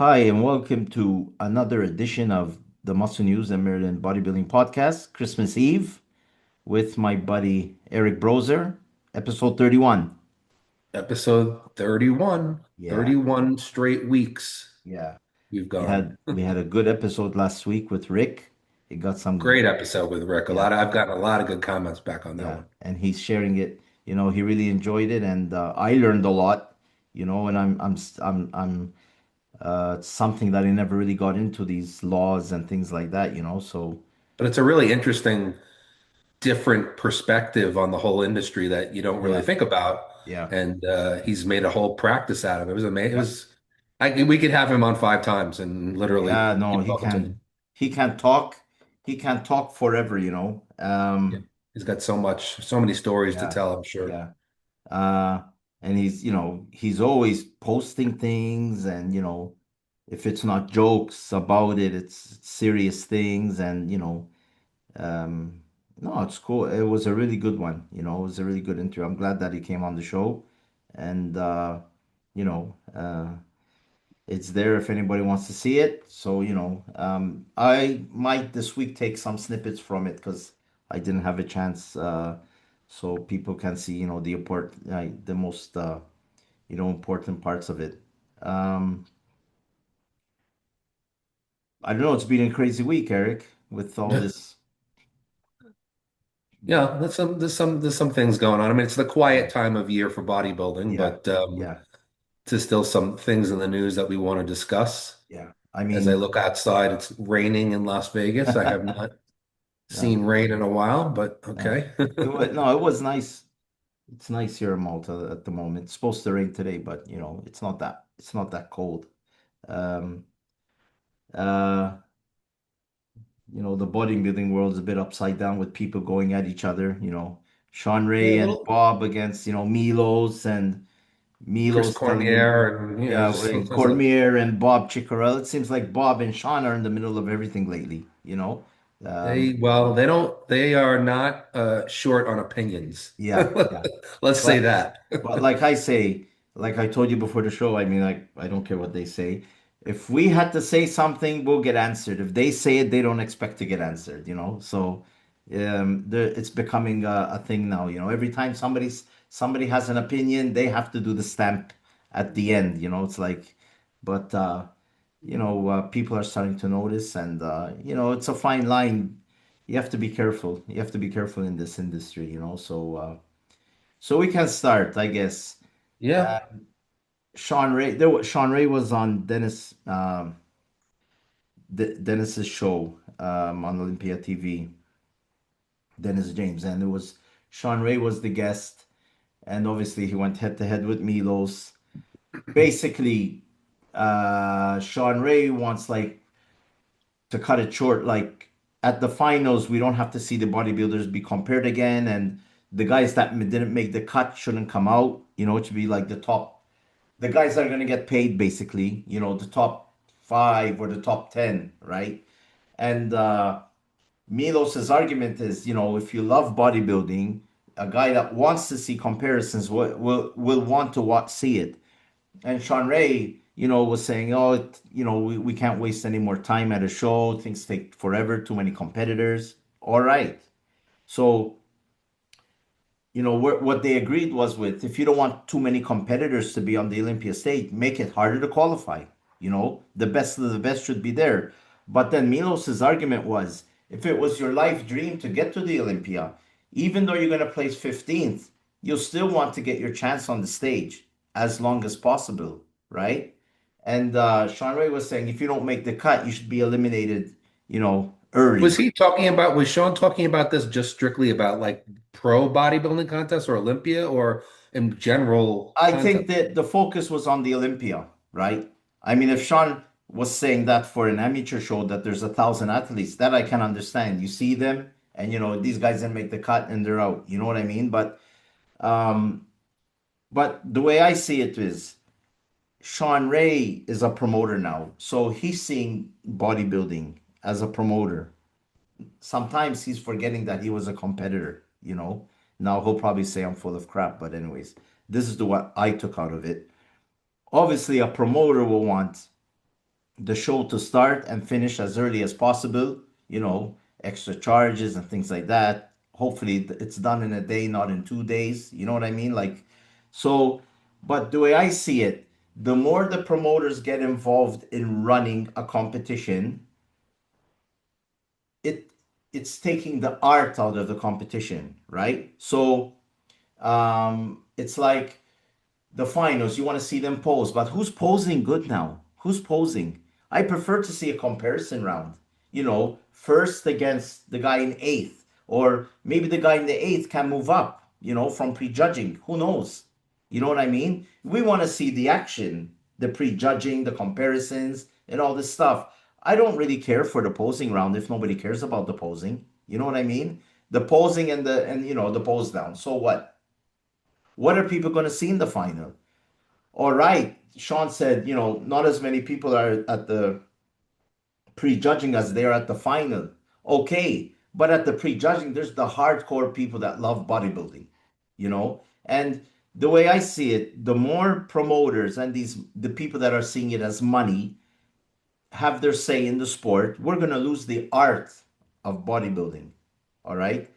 Hi, and welcome to another edition of the Muscle News and Merlin Bodybuilding Podcast, Christmas Eve, with my buddy Eric Brozer, episode 31. Episode 31, Yeah, 31 straight weeks yeah. we've We gone. had we had a good episode last week with Rick. It got some, Great episode with Rick. yeah, I've gotten a lot of good comments back on that yeah, one. and he's sharing it. He really enjoyed it, and I learned a lot. And it's something that I never really got into these laws and things like that. So But it's a really interesting, different perspective on the whole industry that you don't really yeah, think about. yeah. And he's made a whole practice out of it. It was amazing. Yeah. We could have him on 5 times and literally Yeah, no, keep he talking to can him. he can talk. He can talk forever. Yeah. He's got so many stories to Yeah, tell, I'm sure. yeah. Uh and he's always posting things and if it's not jokes about it, it's serious things and um no, it's cool. It was a really good one, it was a really good interview. I'm glad that he came on the show and you know, uh it's there if anybody wants to see it. So, I might this week take some snippets from it because I didn't have a chance, so people can see, the most, important parts of it. Um, I don't know. It's been a crazy week, Eric, with all this. Yeah, there's some things going on. I mean, it's the quiet Yeah, time of year for bodybuilding, yeah, but yeah, there's still some things in the news that we want to discuss. yeah. I As I mean, look outside, it's raining in Las Vegas. I have not no, seen rain in a while, but no. okay. It was nice. It's nice here in Malta at the moment. It's supposed to rain today, but it's not that cold. Um, uh, the bodybuilding world's a bit upside down with people going at each other. Shawn Yeah, Ray a and little Bob against, Milos and Chris Milos telling him, Cormier and yeah, just there's a Cormier and Bob Chicorel. It seems like Bob and Shawn are in the middle of everything lately. Um, they are not short on opinions. yeah, yeah. Let's say But that. But like I say, like I told you before the show, I mean, like, I don't care what they say. If we had to say something, we'll get answered. If they say it, they don't expect to get answered. So it's becoming a thing now. Every time somebody has an opinion, they have to do the stamp at the end. It's like, but people are starting to notice, and it's a fine line. You have to be careful. You have to be careful in this industry. So we can start, I guess. Yeah. Shawn Ray was on Dennis's show on Olympia TV, Dennis James, and it was Shawn Ray was the guest, and obviously he went head to head with Milos. Basically, Shawn Ray wants like to cut it short, like at the finals, we don't have to see the bodybuilders be compared again, and the guys that didn't make the cut shouldn't come out. It should be like the guys that are going to get paid basically, the top five or the top 10, right? And Milos's argument is, if you love bodybuilding, a guy that wants to see comparisons will want to see it. And Shawn Ray, was saying, oh, we can't waste any more time at a show. Things take forever, too many competitors. All right. So what they agreed was with if you don't want too many competitors to be on the Olympia stage, make it harder to qualify. The best of the best should be there. But then Milos's argument was if it was your life dream to get to the Olympia, even though you're going to place 15th, you'll still want to get your chance on the stage as long as possible, right? And Sean Ray was saying if you don't make the cut, you should be eliminated, early. Was Sean talking about this just strictly about like pro bodybuilding contests or Olympia or in general I content? think that the focus was on the Olympia, right? I mean, if Sean was saying that for an amateur show that there's 1,000 athletes, that I can understand. You see them, and these guys didn't make the cut and they're out. You know what I mean? Um, but the way I see it is, Sean Ray is a promoter now, so he's seeing bodybuilding as a promoter. Sometimes he's forgetting that he was a competitor. Now he'll probably say I'm full of crap, but anyways, this is the what I took out of it. Obviously a promoter will want, the show to start and finish as early as possible, you know, extra charges and things like that. Hopefully it's done in a day, not in 2 days. You know what I mean? Like, so, but the way I see it, the more the promoters get involved in running a competition, it it's taking the art out of the competition, right? So it's like the finals, you want to see them pose, but who's posing good now? Who's posing? I prefer to see a comparison round. You know, first against the guy in eighth, or maybe the guy in the eighth can move up, you know, from prejudging. Who knows? You know what I mean? We want to see the action, the prejudging, the comparisons, and all this stuff. I don't really care for the posing round if nobody cares about the posing. You know what I mean? The posing and you know the pose down. So what? What are people going to see in the final? All right, Shawn said, you know, not as many people are at the prejudging as there at the final. Okay, but at the prejudging, there's the hardcore people that love bodybuilding, you know? And the way I see it, the more promoters and the people that are seeing it as money have their say in the sport, we're going to lose the art of bodybuilding. All right.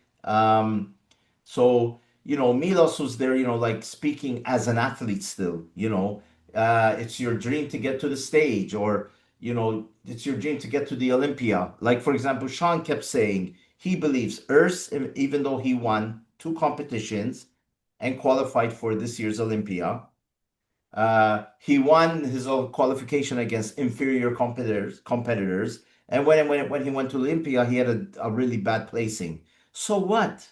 So, you know, Milos was there, you know, like speaking as an athlete still, you know, it's your dream to get to the stage, or, you know, it's your dream to get to the Olympia. Like, for example, Shawn kept saying he believes Urs, even though he won two competitions and qualified for this year's Olympia, he won his own qualification against inferior competitors. And when he went to Olympia, he had a really bad placing. So what?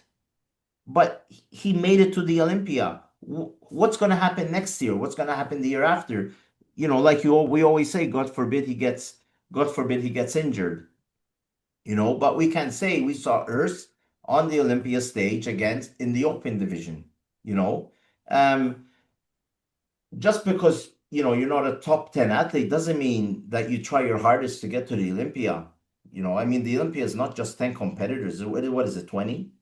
But he made it to the Olympia. What's going to happen next year? What's going to happen the year after? You know, like we always say, God forbid he gets injured. You know, but we can say we saw Earth on the Olympia stage against in the open division. You know, um, just because you know you're not a top 10 athlete doesn't mean that you try your hardest to get to the Olympia. You know, I mean, the Olympia is not just 10 competitors. What is it, 20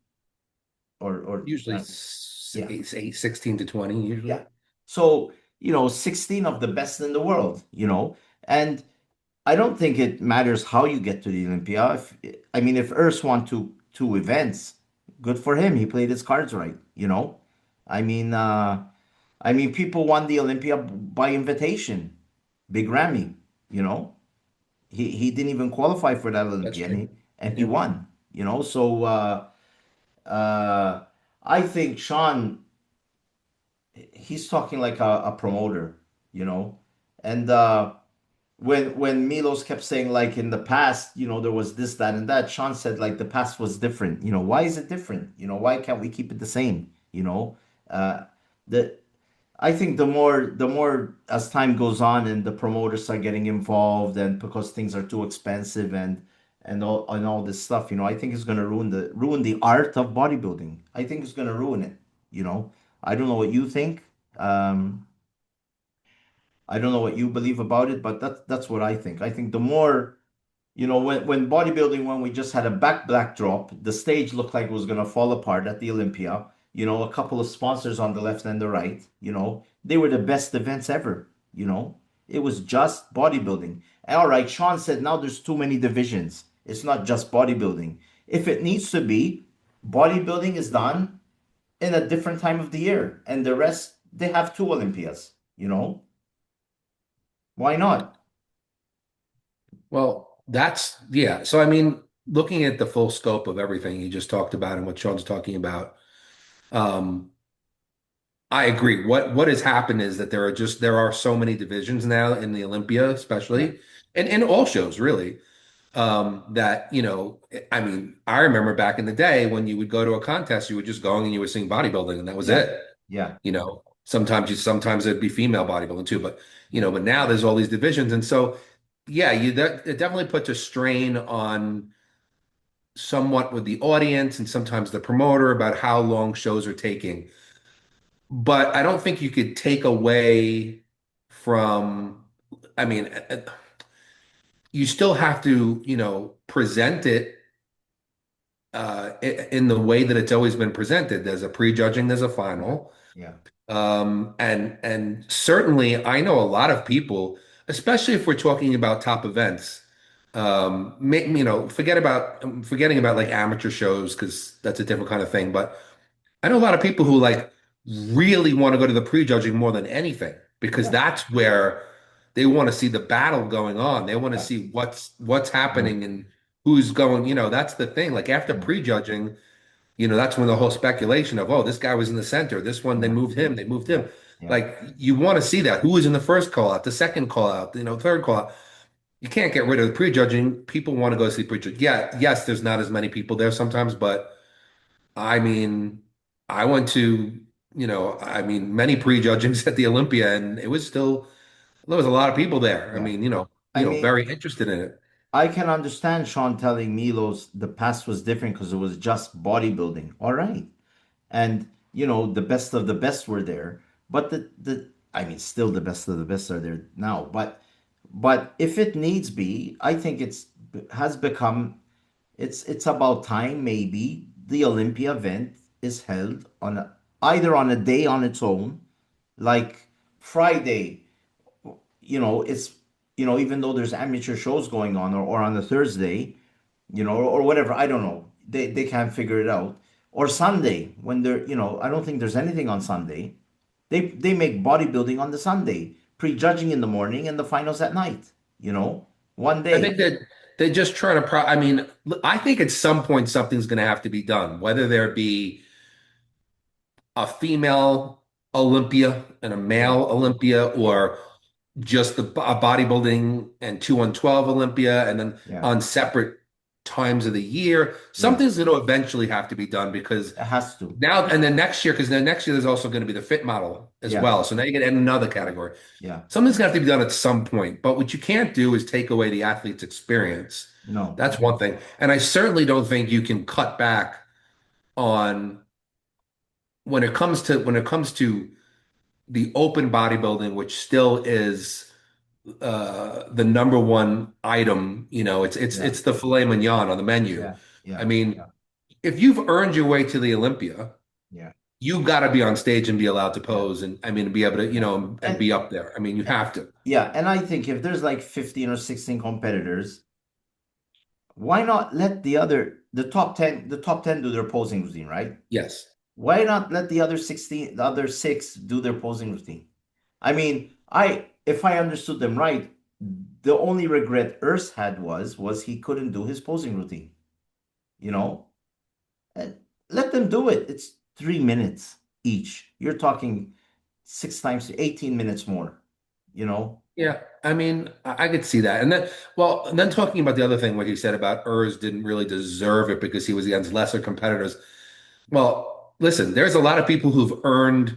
or Usually yeah. eight, 16 to 20 Yeah. usually. So, you know, 16 of the best in the world, you know. And I don't think it matters how you get to the Olympia. If I mean, if Urs won two events, good for him. He played his cards right, you know. I mean, people won the Olympia by invitation. Big Ramy, you know. He didn't even qualify for that That's Olympia, and true. he Yep. won, you know. So uh, I think Shawn, he's talking like a promoter, you know. And when Milos kept saying like in the past, you know, there was this, that, and that, Shawn said like the past was different. You know, why is it different? You know, why can't we keep it the same? You know, uh, the I think the more as time goes on and the promoters are getting involved, and because things are too expensive and all this stuff, you know, I think it's gonna ruin the art of bodybuilding. I think it's gonna ruin it. You know, I don't know what you think. Um, I don't know what you believe about it, but that's what I think. I think the more, you know, when bodybuilding, when we just had a backdrop, the stage looked like it was gonna fall apart at the Olympia. You know, a couple of sponsors on the left and the right. You know, they were the best events ever. You know, it was just bodybuilding. All right, Shawn said now there's too many divisions. It's not just bodybuilding. If it needs to be, bodybuilding is done in a different time of the year, and the rest they have two Olympias. You know, why not? Well, yeah. So, I mean, looking at the full scope of everything you just talked about and what Sean's talking about, um, I agree. What has happened is that there are so many divisions now in the Olympia, Yeah, especially, and in all shows really, that, I mean, I remember back in the day when you would go to a contest, you would just go and you would sing bodybuilding and that was yeah, it. yeah, Sometimes it'd be female bodybuilding too, but now there's all these divisions. And so, yeah, it definitely puts a strain on somewhat with the audience and sometimes the promoter about how long shows are taking. But I don't think you could take away from, I mean, you still have to, present it in the way that it's always been presented. There's a prejudging, there's a yeah, final. yeah, And certainly I know a lot of people. especially if we're talking about top events. Forget about I'm forgetting about like amateur shows because that's a different kind of thing. But I know a lot of people who like really want to go to the prejudging more than anything because Yeah, that's where they want to see the battle going on. They want to yeah, see what's yeah, happening and who's going, that's the thing. Like after yeah, prejudging, that's when the whole speculation of, oh, this guy was in the center. This one, yeah, they moved yeah, him. yeah, Like you want to see that. Who was in the first call out, the second call out, third call out. You can't get rid of the prejudging. People want to go see prejudging. Yeah, yes, there's not as many people there sometimes, but I mean, I went to, many prejudgings at the Olympia, and it was still there was a lot of people there. I yeah. mean, I mean, very interested in it. I can understand Sean telling Milos the past was different because it was just bodybuilding. All right. And the best of the best were there. But I mean still the best of the best are there now. But if it needs be, I think has become it's about time maybe the Olympia event is held either on a day on its own, like Friday, it's even though there's amateur shows going on, or on a Thursday, or whatever. I don't know. They can't figure it out. Or Sunday when I don't think there's anything on Sunday. They make bodybuilding on the Sunday, prejudging in the morning and the finals at night. One I think day. that they're just trying to I mean, I think at some point something's going to have to be done, whether there be a female Olympia and a Yeah, male Olympia, yeah, or just a bodybuilding and 2 on 12 Olympia, and then yeah, on separate times of the year. yeah. Something's going to eventually have to be done because It has to. now and then next year, because then next year there's also going to be the fit model as Yeah, well. So now you get another yeah, category. yeah. Something's going to have to be done at some point. But what you can't do is take away the athlete's experience. No. That's one thing. And I certainly don't think you can cut back on when it comes to the open bodybuilding, which still is the number one item. It's Yeah, it's the filet mignon on the menu. yeah, I yeah, mean, yeah, if you've earned your way to the Olympia, yeah, you got to be on stage and be allowed to yeah, pose, and I mean, be able to, yeah. and be up there. I mean, you have to. Yeah, and I think if there's like 15 or 16 competitors, why not let the top 10 do their posing routine, right? Yes. Why not let the other six do their posing routine? I mean, if I understood them right, the only regret Urs had was he couldn't do his posing routine, you know? And let them do it. It's 3 minutes each. You're talking 6 times 18 minutes more, you know? Yeah. I mean, I could see that. And then talking about the other thing, what he said about Urs didn't really deserve it because he was against lesser competitors. Well, listen, there's a lot of people who've earned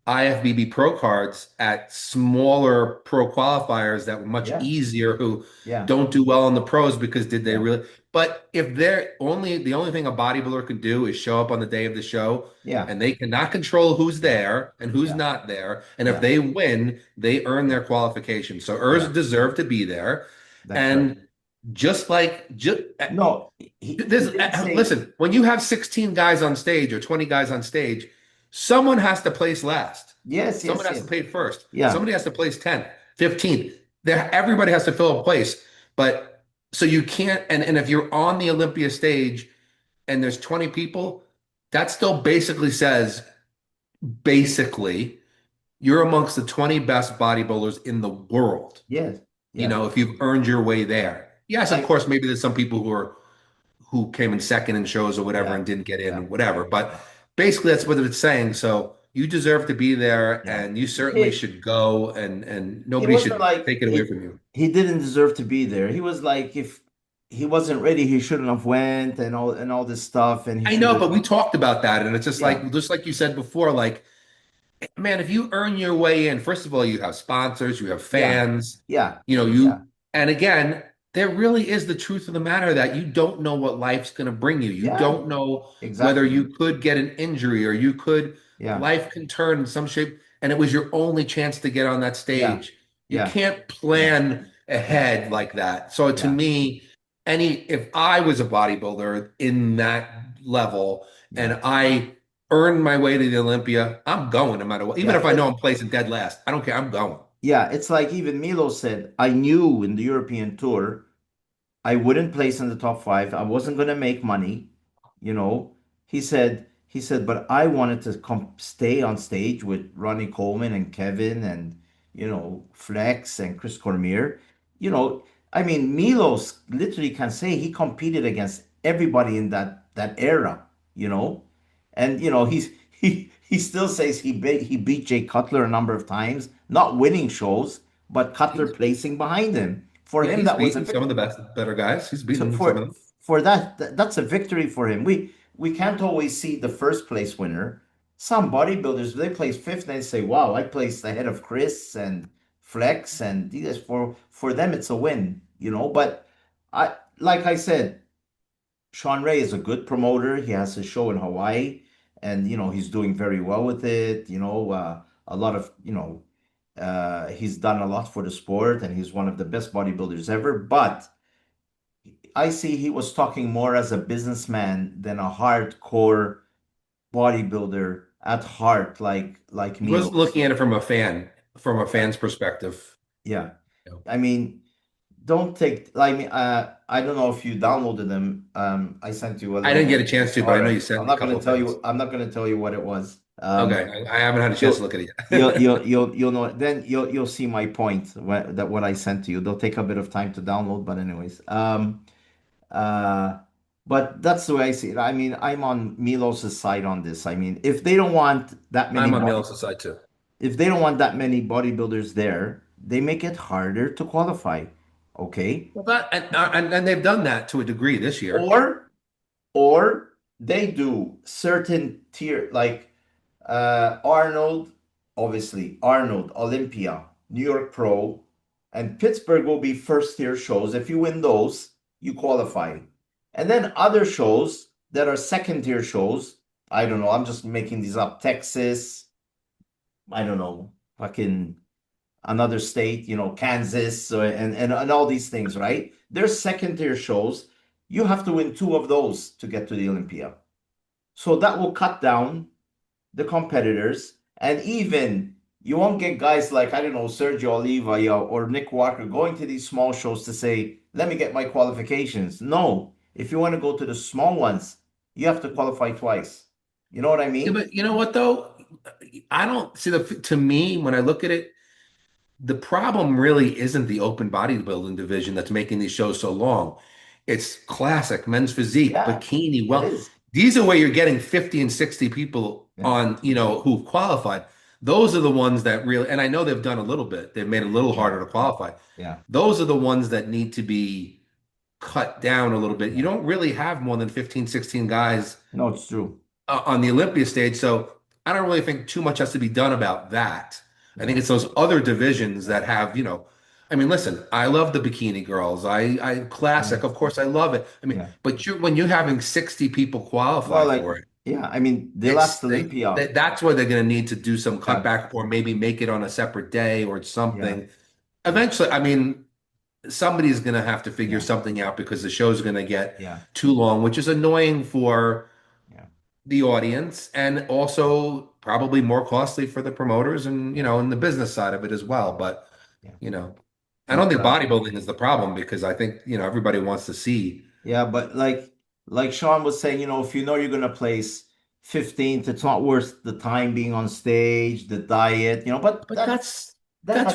IFBB pro cards at smaller pro qualifiers that were much Yeah, easier, who yeah, don't do well in the pros because did they yeah, really? But if they're only the only thing a bodybuilder can do is show up on the day of the show, yeah, and they cannot control who's yeah, there and who's yeah, not there. And if yeah, they win, they earn yeah, their qualification. So yeah. Urs deserved to be there. That's right. And just like just No, he there's didn't say listen, when you have 16 guys on stage or 20 guys on stage, someone has to place last. yes, Someone yes, has to yes. play first. Yeah, Somebody has to place 10th, 15th. Everybody has to fill a place. But so you can't, and if you're on the Olympia stage and there's 20 people, that still basically says, basically, you're amongst the 20 best bodybuilders in the world, yes, yeah. if you've earned your way Yeah. there. Yes, of I course, maybe there's some people who came in second in shows or whatever Yeah, and didn't get in or yeah, whatever. But yeah, basically, that's what it's saying. So you deserve to be there, yeah. and you certainly He should go, and he nobody wasn't should like take it away from you. he didn't deserve to be there. He was like if he wasn't ready, he shouldn't have went and all this stuff, and he I should know, have. but we talked about that, and it's Yeah, just like you said before, like, man, if you earn your way in, first of all, you have sponsors, you have yeah, fans, yeah, yeah, and again, there really is the truth of the matter that you don't know what life's going to bring you. You yeah. don't know whether Exactly. you could get an injury, or Yeah, life can turn in some shape, and it was your only chance to get on that yeah, stage. You yeah, can't yeah, plan yeah, ahead like that. So to yeah, me, if I was a bodybuilder in that level yeah, and I earned my way to the Olympia, I'm going no matter what. Even yeah. if I know I'm placing dead last, I don't care. I'm going. yeah, it's like even Milo said, I knew in the European tour I wouldn't place in the top five. I wasn't gonna make money, you know. He said, but I wanted to come stay on stage with Ronnie Coleman and Kevin and Flex and Chris Cormier. You know, I mean, Milos literally can say he competed against everybody in that era, you know, and he still says he beat Jay Cutler a number of times, not winning shows, but Cutler He's, placing behind him. For yeah, him, he's that was a beaten some of victory. the better guys. He's So beaten some of for them. for that's a victory for him. We can't always see the first place winner. Some bodybuilders they place fifth and they say, "Wow, I placed ahead of Chris and Flex," and these for them it's a win, you know. But like I said, Shawn Ray is a good promoter. He has a show in Hawaii, and he's doing very well with it. A lot of he's done a lot for the sport, and he's one of the best bodybuilders ever. But I see he was talking more as a businessman than a hardcore bodybuilder at heart, like He was Milos. looking at it from a Yeah, fan's perspective. yeah. You know. I mean, don't take. I mean, I don't know if you downloaded them. I sent you a I didn't little. get a chance to, but All I know right, you sent me a couple of things. I'm not gonna tell you what it was. Okay, I haven't had a chance to You'll look at it you'll yet. you'll you'll you'll know. Then you'll see my point that what I sent to you. They'll take a bit of time to download, but anyways. Uh, but that's the way I see it. I mean, I'm on Milos's side on this. I mean, I'm on Milos' side too. if they don't want that many bodybuilders there, they make it harder to qualify. Okay? Well, and they've done that to a degree this year. Or or they do certain tier like Arnold, obviously, Arnold, Olympia, New York Pro, and Pittsburgh will be first tier shows. If you win those, you qualify. And then other shows that are second tier shows, I don't know, I'm just making these up. Texas, I don't know, fucking another state, Kansas, and all these things, right? They're second tier shows. You have to win two of those to get to the Olympia. So that will cut down the competitors, and even you won't get guys like I don't know Sergio Oliva or Nick Walker going to these small shows to say, "Let me get my qualifications." No, if you want to go to the small ones, you have to qualify twice. You know what I Yeah, mean? but you know what though? I don't see to me, when I look at it, the problem really isn't the open bodybuilding division that's making these shows so long. It's classic, men's physique, Yeah, bikini. it Well, is. these are where you're getting 50 and 60 people Yeah, on, who've qualified. Those are the ones that really, and I know they've done a little bit, they've made it a little yeah, harder to qualify. yeah, Those are the ones that need to be cut down a little bit. You yeah. don't really have more than 15, 16 guys No, it's true. on the Olympia stage. So I don't really think too much has to be done about that. I think Yeah, it's those other divisions that have, I mean, listen, I love the bikini girls. I yeah, classic, of course, I love it. I mean, yeah. but when you're having 60 people qualify Well, like, for it, yeah. I mean, the last Olympia. that's where they're going to need to do some Yeah, cutback or maybe make it on a separate day or yeah, something. yeah, Eventually, I mean, somebody's going to have to figure yeah, something out because the show's going to get yeah, too long, which is annoying for yeah. the audience and also probably more costly for the promoters and and the business side of it as well. But Yeah. you know, I don't But think bodybuilding is the problem because I think everybody wants to see. yeah, but like Sean was saying, if you know you're gonna place 15th, it's not worth the time being on stage, the diet, but But that that's has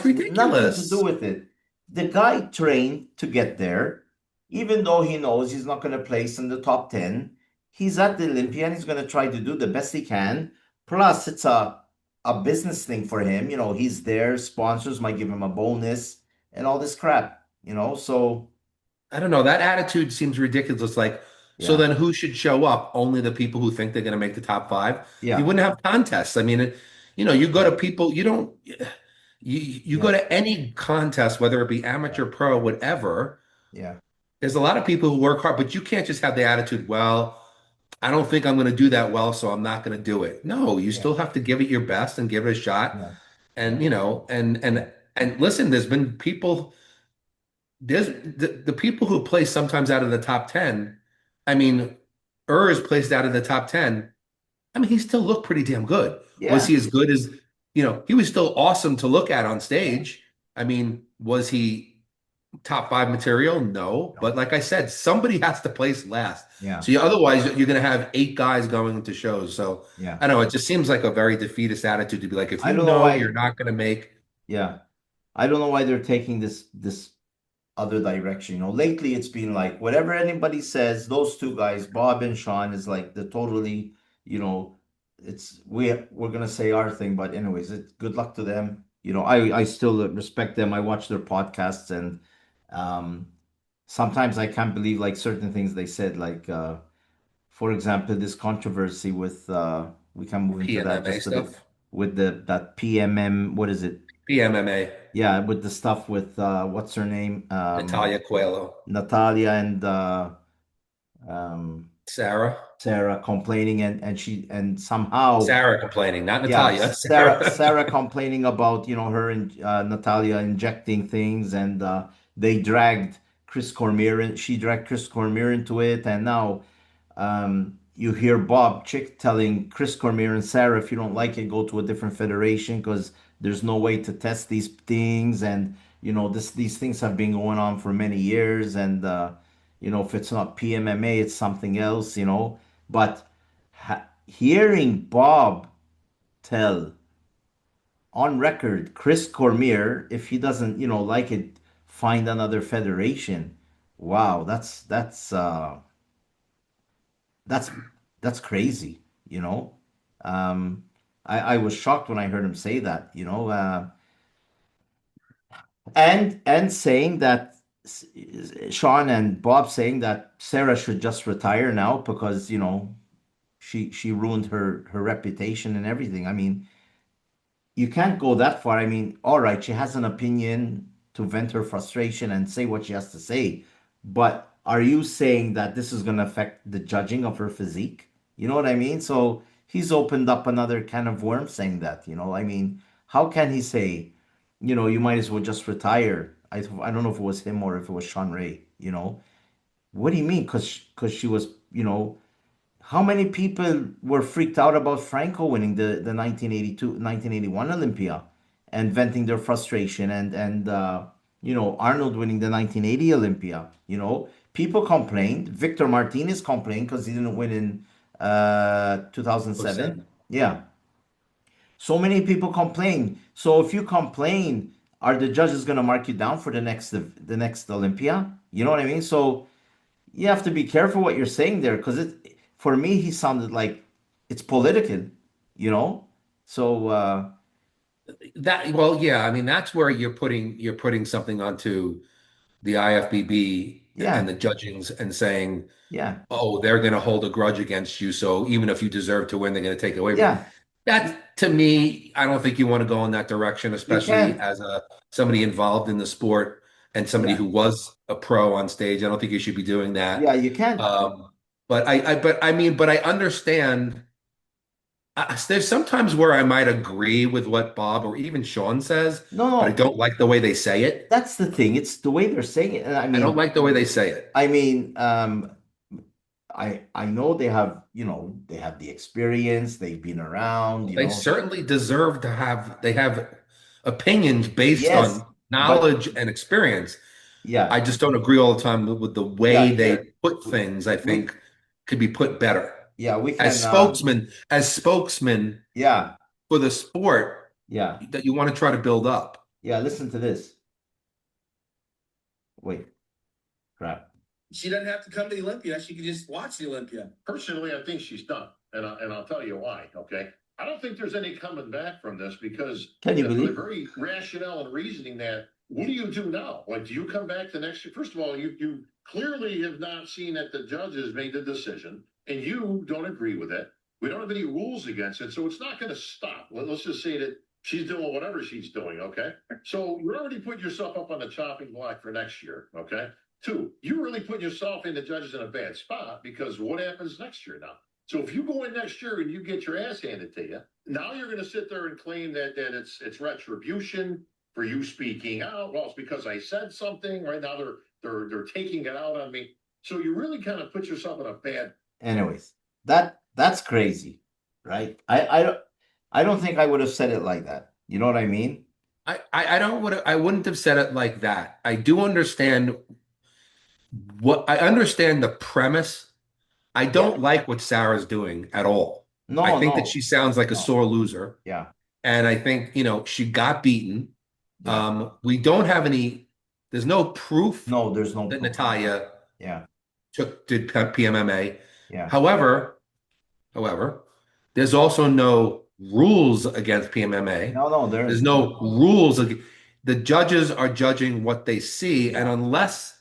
nothing to do ridiculous. with it. The guy trained to get there, even though he knows he's not gonna place in the top 10. He's at the Olympia and he's gonna try to do the best he can. Plus, it's a business thing for him. He's there, sponsors might give him a bonus and all this crap. So I don't know. That attitude seems ridiculous. Like, so yeah. then who should show up? Only the people who think they're going to make the top five. You Yeah, wouldn't have contests. I mean, you go yeah, to people, you don't, you go yeah, to any contest, whether it be yeah, amateur, pro, whatever. yeah, There's a lot of people who work hard, but you can't just have the attitude, well, I don't think I'm going to do that well, so I'm not going to do it. No, you yeah, still have to give it your best and give it a shot. yeah, And, yeah, yeah, and listen, there's been people, there's the people who place sometimes out of the top 10. I mean, is placed out of the top 10. I mean, he still looked pretty damn good. Was yeah, he as good as, he was still awesome to look at on stage. I mean, was he top five material? No. No. But like I said, somebody has to place last. Yeah. So otherwise, you're going to have eight guys going into shows. So Yeah. I don't know. It just seems like a very defeatist attitude to be like, if I you don't know know you're why. not going to make. Yeah. I don't know why they're taking this other direction. Lately it's been like whatever anybody says, those two guys, Bob and Sean, is like the totally, you know, it's we're gonna say our thing, but anyways, it's good luck to them. I still respect them. I watch their podcasts and um sometimes I can't believe like certain things they said, like for example, this controversy with we can move into that PMMA just a bit stuff, with the that PMM, what is it? PMMA, Yeah, with the stuff with what's her name? Natalia Coelho, Natalia and um, Sarah. Sarah complaining, and she and somehow, Sarah complaining, not yeah, Natalia. Sarah complaining about her and Natalia injecting things, and they dragged Chris Cormier in. She dragged Chris Cormier into it, and now you hear Bob Chick telling Chris Cormier and Sarah, if you don't like it, go to a different federation because there's no way to test these things, and these things have been going on for many years, and if it's not PMMA, it's something else, But hearing Bob tell on record Chris Cormier, if he doesn't, like it, find another federation. Wow, that's that's crazy, you know. Um, I was shocked when I heard him say that, and saying that Sean and Bob saying that Sarah should just retire now because she ruined her reputation and everything. I mean, you can't go that far. I mean, all right, she has an opinion to vent her frustration and say what she has to say, but are you saying that this is going to affect the judging of her physique? You know what I mean? So he's opened up another can of worms saying that, I mean, how can he say, you might as well just retire? I don't know if it was him or if it was Shawn Ray, What do you mean? Because she was, how many people were freaked out about Franco winning the 1981 Olympia and venting their frustration and Arnold winning the 1980 Olympia? People complained. Victor Martinez complained because he didn't win in 2007. 07. Yeah. So many people complain. So if you complain, are the judges going to mark you down for the next Olympia? You know what I mean? So you have to be careful what you're saying there because for me he sounded like it's political, you know. So Well, yeah, I mean that's where you're putting something onto the IFBB and yeah, the judgings and saying, yeah, oh, they're going to hold a grudge against you. So even if you deserve to win, they're going to take it away from you. yeah. That to me, I don't think you want to go in that direction, You especially can't. as somebody involved in the sport and somebody Yeah, who was a pro on stage. I don't think you should be doing yeah. that. You can't. But I understand. There's sometimes where I might agree with what Bob or even Sean says, No, but I no. don't like the way they say it. That's the thing. It's the way they're saying it. And I I don't mean, like the way they say it. I mean, I know they have the experience. They've been around. They certainly deserve to have, they have opinions based Yes, on but knowledge and experience. I yeah, just don't agree all the time with the yeah. way they Here, put things, I we think could be put better. yeah we As can. spokesmen Yeah, for the sport yeah, that you want to try to build up. yeah. Listen to this. Wait, crap. She doesn't have to come to the Olympia. She can just watch the Olympia. Personally, I think she's done, and I'll tell you why. Okay, I don't think there's any coming back from this because Can you for the believe? very rationale and reasoning that what do you do now? Like, do you come back the next year? First of all, you clearly have not seen that the judges made the decision, and you don't agree with it. We don't have any rules against it, so it's not going to stop. Let's just say that she's doing whatever she's doing. Okay, so you're already putting yourself up on the chopping block for next year. Okay. Two, you really put yourself and the judges in a bad spot because what happens next year now? So if you go in next year and you get your ass handed to you, now you're going to sit there and claim that it's retribution for you speaking out. Well, it's because I said something. Right now they're taking it out on me. So you really kind of put yourself in a bad. Anyways, that's crazy, right? I don't. I don't think I would have said it like that. You know what I mean? I wouldn't have said it like that. I do understand I understand the premise. I Yeah. don't like what Sarah's doing at all. I No, think that no, she sounds like a no. sore loser. Yeah, And I think, she got beaten. yeah. We don't have there's no proof No, there's no that proof. Natalia Yeah, did PMMA. yeah. However, however, there's also no rules against PMMA. No, no, there There's is. no rules. The judges are judging what they see, and Yeah, unless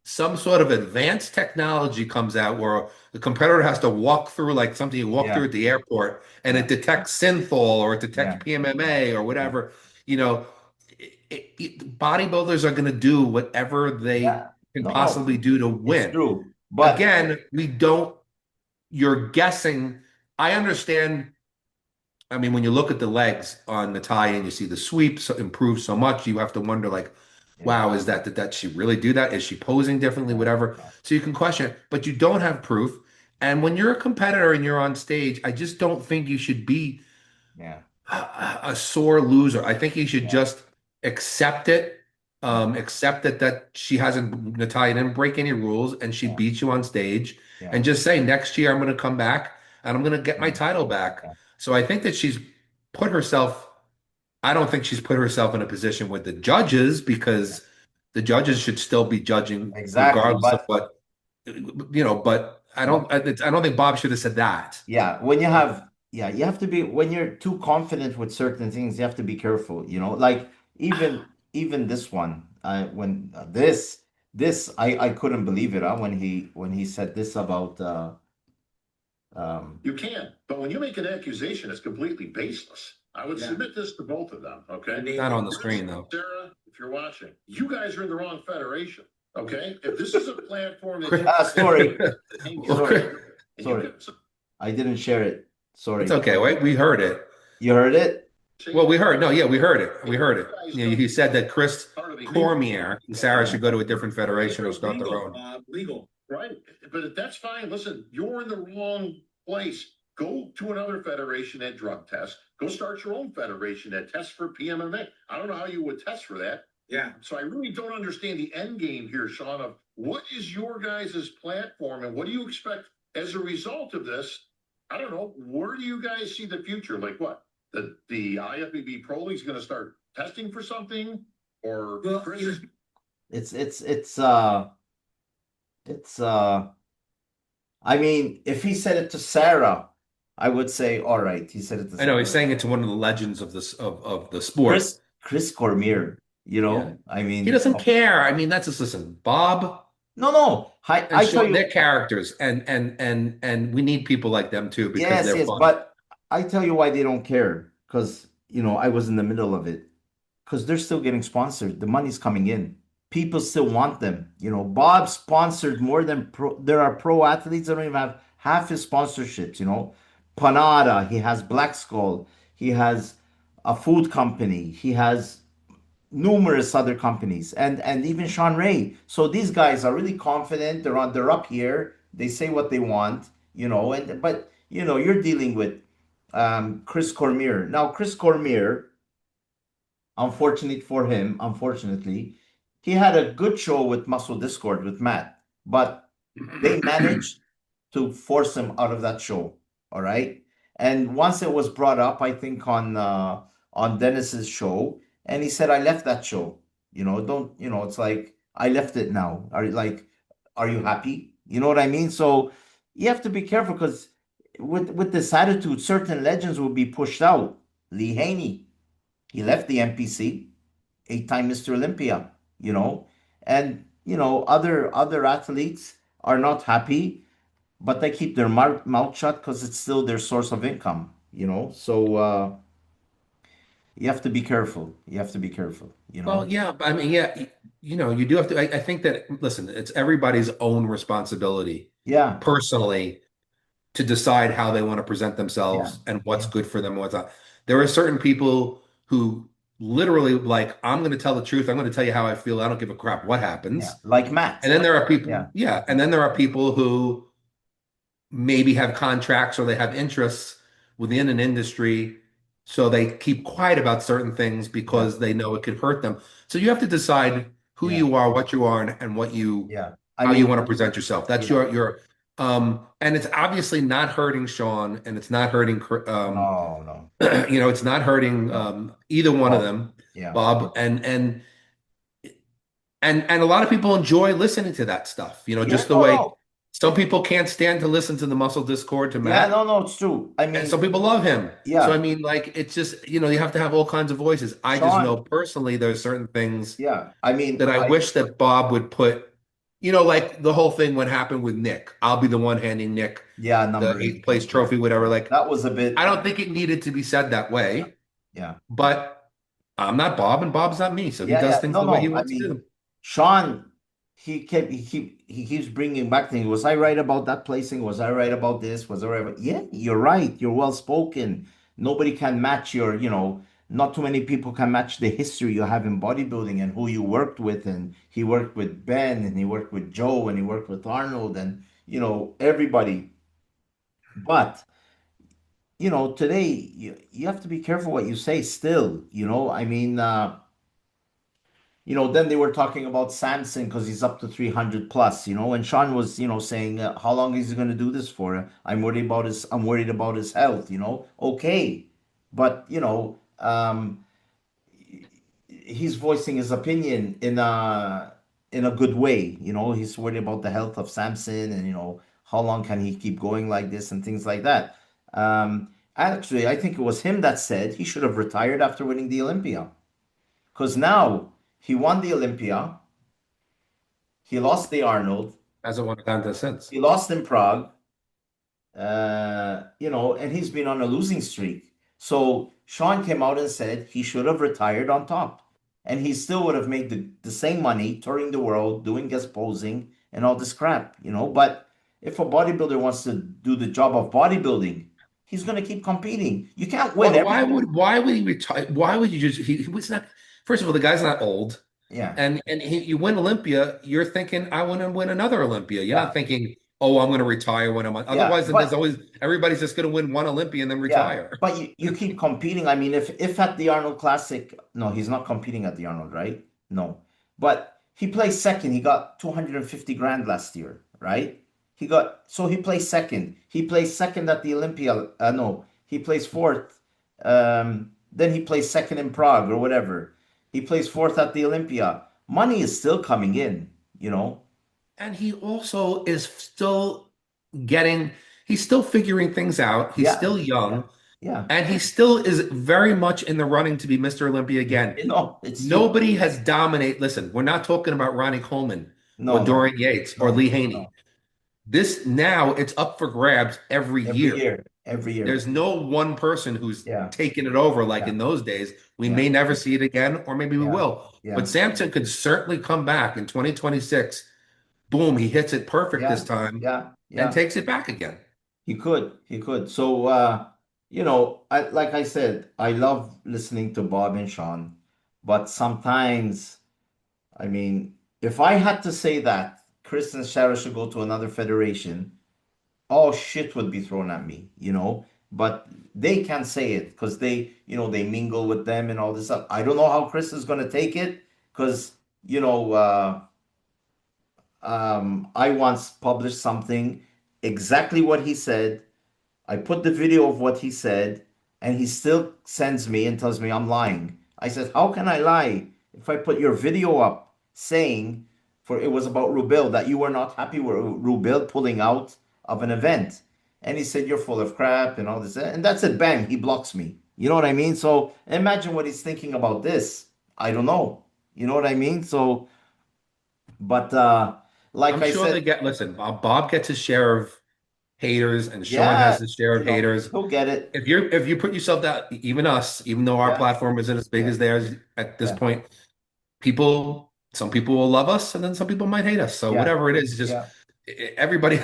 some sort of advanced technology comes out where the competitor has to walk through like something you walk through yeah, at the airport and yeah, it detects synthol or it yeah, detects PMMA or yeah, whatever, you know, bodybuilders are going to do whatever they yeah. can No, no, possibly do to it's win. true. But Again, you're guessing. I understand. I mean, when you look at the legs on Natalia and you see the sweeps improve so much, you have to wonder, like, yeah, wow, did that she really do that? Is she posing differently? yeah, Whatever. yeah, So you can question it, but you don't have proof. And when you're a competitor and you're on stage, I just don't think you should be yeah, a sore loser. I think you should yeah, just accept it. yeah, Accept that she hasn't, Natalia didn't break any rules and she yeah, beat you on stage, yeah, and just say, next year I'm going to come back and I'm going to get my yeah, title back. yeah. So I think that put herself, I don't think she's put herself in a position with the judges, because the judges should still be judging Exactly. regardless of what, but But I don't think Bob should have said that. yeah, when you have, yeah, you have to be, when you're too confident with certain things, you have to be careful, like even this one, when I couldn't believe it, when he said this about um You can, but when you make an accusation, it's completely baseless. I would Yeah. submit this to both of them, okay? Not on the Chris, screen though. Sarah, if you're watching, you guys are in the wrong federation, okay? If this is a platform that you sorry, sorry, and you sorry, can I didn't share it. It's Sorry. okay. Wait, we heard it. You heard it? say Well, we heard. No, yeah, we heard it. We heard it. guys Yeah, don't he said that Chris part of the Cormier and Sarah Yeah. should go to a different federation or start their Legal, own. Bob, legal. right? But that's fine. Listen, you're in the wrong place. Go to another federation that drug tests. Go start your own federation that tests for PMMA. I don't know how you would test for that. Yeah. So I really don't understand the end game here, Shawn, of what is your guys' platform and what do you expect as a result of this? I don't know. Where do you guys see the future? Like what? The IFBB Pro League is going to start testing for something? Or Well, Chris? It's I mean, if he said it to Sarah, I would say, all right, he said it to I know he's Sarah. saying it to one of the legends of this of the sport. Chris Cormier, Yeah. I He mean, doesn't care. I mean, that's just, listen, Bob no, no. and I tell Sean, you, they're characters, and we need people like them too because yes, they're yes, fun. but I tell you why they don't care. Because, I was in the middle of it. Because they're still getting sponsored. The money's coming in. People still want them. Bob sponsored more than there are pro athletes that don't even have half his sponsorships. Panada, he has Black Skull, he has a food company, he has numerous other companies, and even Shawn Ray. So these guys are really confident. They're up here. They say what they want. But you're dealing with Chris Cormier. Now, Chris Cormier, unfortunately, he had a good show with Muscle Discord with Matt, but they managed to force him out of that show. All right. And once it was brought up, I think on Dennis's show, and he said, I left that show. Don't, it's like I left it now. Are you happy? You know what I mean? So you have to be careful because with this attitude, certain legends will be pushed out. Lee Haney, he left the NPC, 8-time Mr. Olympia, and other athletes are not happy, but they keep their mouth shut because it's still their source of income. So you have to be careful. You have to be careful. Well, yeah, I mean, yeah, you do have to. I think that, listen, it's everybody's own responsibility Yeah, personally to decide how they want to present yeah, themselves and what's yeah, good for them and what's not. There are certain people who literally, like, I'm going to tell the truth. I'm going to tell you how I feel. I don't give a crap what yeah. happens. Like Matt. And then there are people, Yeah, yeah, and then there are people who maybe have contracts or they have interests within an industry So they keep quiet about certain things because they know it could hurt them. So you have to decide who Yeah. you are, what you are, and what you Yeah. I how you mean, want to present yourself. That's yeah. your and it's obviously not hurting Shawn, and it's not hurting No, no, it's not hurting no. either one of Bob. them, Yeah. Bob, and a lot of people enjoy listening to that stuff. Yeah, Just the no, way no. some people can't stand to listen to the Muscle Discord to Yeah, Matt, no, no, it's true. I and mean, some people love him. So I yeah, mean, like it's just you have to have all kinds of voices. I just know Sean, personally there's certain things yeah. I mean, that I wish that Bob would put. Like the whole thing what happened with Nick. I'll be the one handing Nick yeah, the number eighth 18. place Yeah, trophy, whatever. yeah. Like That was a I bit, don't think it needed to be said that way, yeah. but I'm not Bob and Bob's not me, so he Yeah, does yeah. things No, the way he no. I wants to do mean, them. Sean, he keeps bringing back things. Was I right about that placing? Was I right about this? Was I right about... Yeah, you're right. You're well spoken. Nobody can match not too many people can match the history you have in bodybuilding and who you worked with. And he worked with Ben and he worked with Joe and he worked with Arnold and, everybody. But, today you have to be careful what you say still, I mean, then they were talking about Samson because he's up to 300 plus, and Sean was, saying, how long is he going to do this for? I'm worried about his health, Okay. But, he's voicing his opinion in a good way, he's worried about the health of Samson and, how long can he keep going like this and things like that. Actually, I think it was him that said he should have retired after winning the Olympia. Because now he won the Olympia, he lost the Arnold, Hasn't won a contest since. he lost in Prague, and he's been on a losing streak. So Sean came out and said he should have retired on top. And he still would have made the same money touring the world, doing guest posing and all this crap, But if a bodybuilder wants to do the job of bodybuilding, he's going to keep competing. You can't win Well, why everything. would why would he retire? Why would you just he was not first of all, the guy's not old. Yeah, And you win Olympia, you're thinking, I want to win another Olympia. You're yeah, not thinking, oh, I'm going to retire when I'm on. yeah. Otherwise, then there's But always everybody's just going to win one Olympia and then yeah, retire. but you keep competing. I mean, if at the Arnold Classic, no, he's not competing at the Arnold, right? No. But he placed second. He got 250 grand last year, right? He placed second. He placed second at the Olympia. No, he placed fourth. Then he placed second in Prague or whatever. He placed fourth at the Olympia. Money is still coming in, you know? And he also is still he's still figuring things out. He's Yeah, still yeah, young, yeah. and he still is very much in the running to be Mr. Olympia again. It's true. Nobody has dominated. Listen, we're not talking about Ronnie Coleman or No, no, Dorian Yates or no, Lee Haney. no. This now it's up for grabs every Every year. year, every year. There's no one person who's Yeah, taking it over like yeah, in those days. We yeah, may never see it again, or maybe we yeah, will. yeah, But Samson could certainly come back in 2026. Boom, he hits it perfect this yeah, time yeah, and yeah. takes it back again. He could. So, like I said, I love listening to Bob and Sean, but sometimes, I mean, if I had to say that Chris and Sarah should go to another federation, all shit would be thrown at me. But they can't say it because they mingle with them and all this stuff. I don't know how Chris is going to take it because, you know, I once published something exactly what he said. I put the video of what he said, and he still sends me and tells me I'm lying. I said, how can I lie if I put your video up saying for it was about Rubil that you were not happy with Rubil pulling out of an event? And he said, you're full of crap and all this. And that's it, bang, he blocks me. You know what I mean? So imagine what he's thinking about this. I don't know. You know what I mean? So, but like I'm I sure said, they get, listen, Bob gets his share of haters and Sean yeah, has his share of haters. he'll get it. If you put yourself that even us, even though our Yeah, platform isn't as big yeah, as theirs at this yeah, point, some people will love us and then some people might hate us. So yeah, whatever it is, it's just yeah, everybody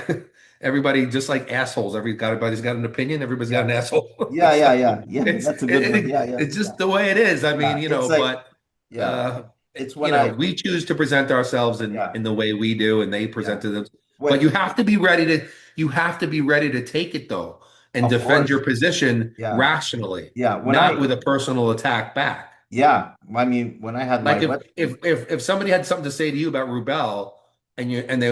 everybody just like assholes. Everybody's got an opinion, everybody's got yeah. an asshole. Yeah, yeah, So yeah, yeah. it's That's a good one. Yeah, yeah, it's yeah, just the way it is. I mean, yeah. It's like, but yeah, uh it's when I, we choose to present ourselves in yeah, the way we do and they yeah. present to them. But When, you have to be ready to take it though. and Of defend your course. position Yeah. rationally, Yeah. not with a personal attack back. Yeah. I mean, when I had my Like if somebody had something to say to you about Rubel and they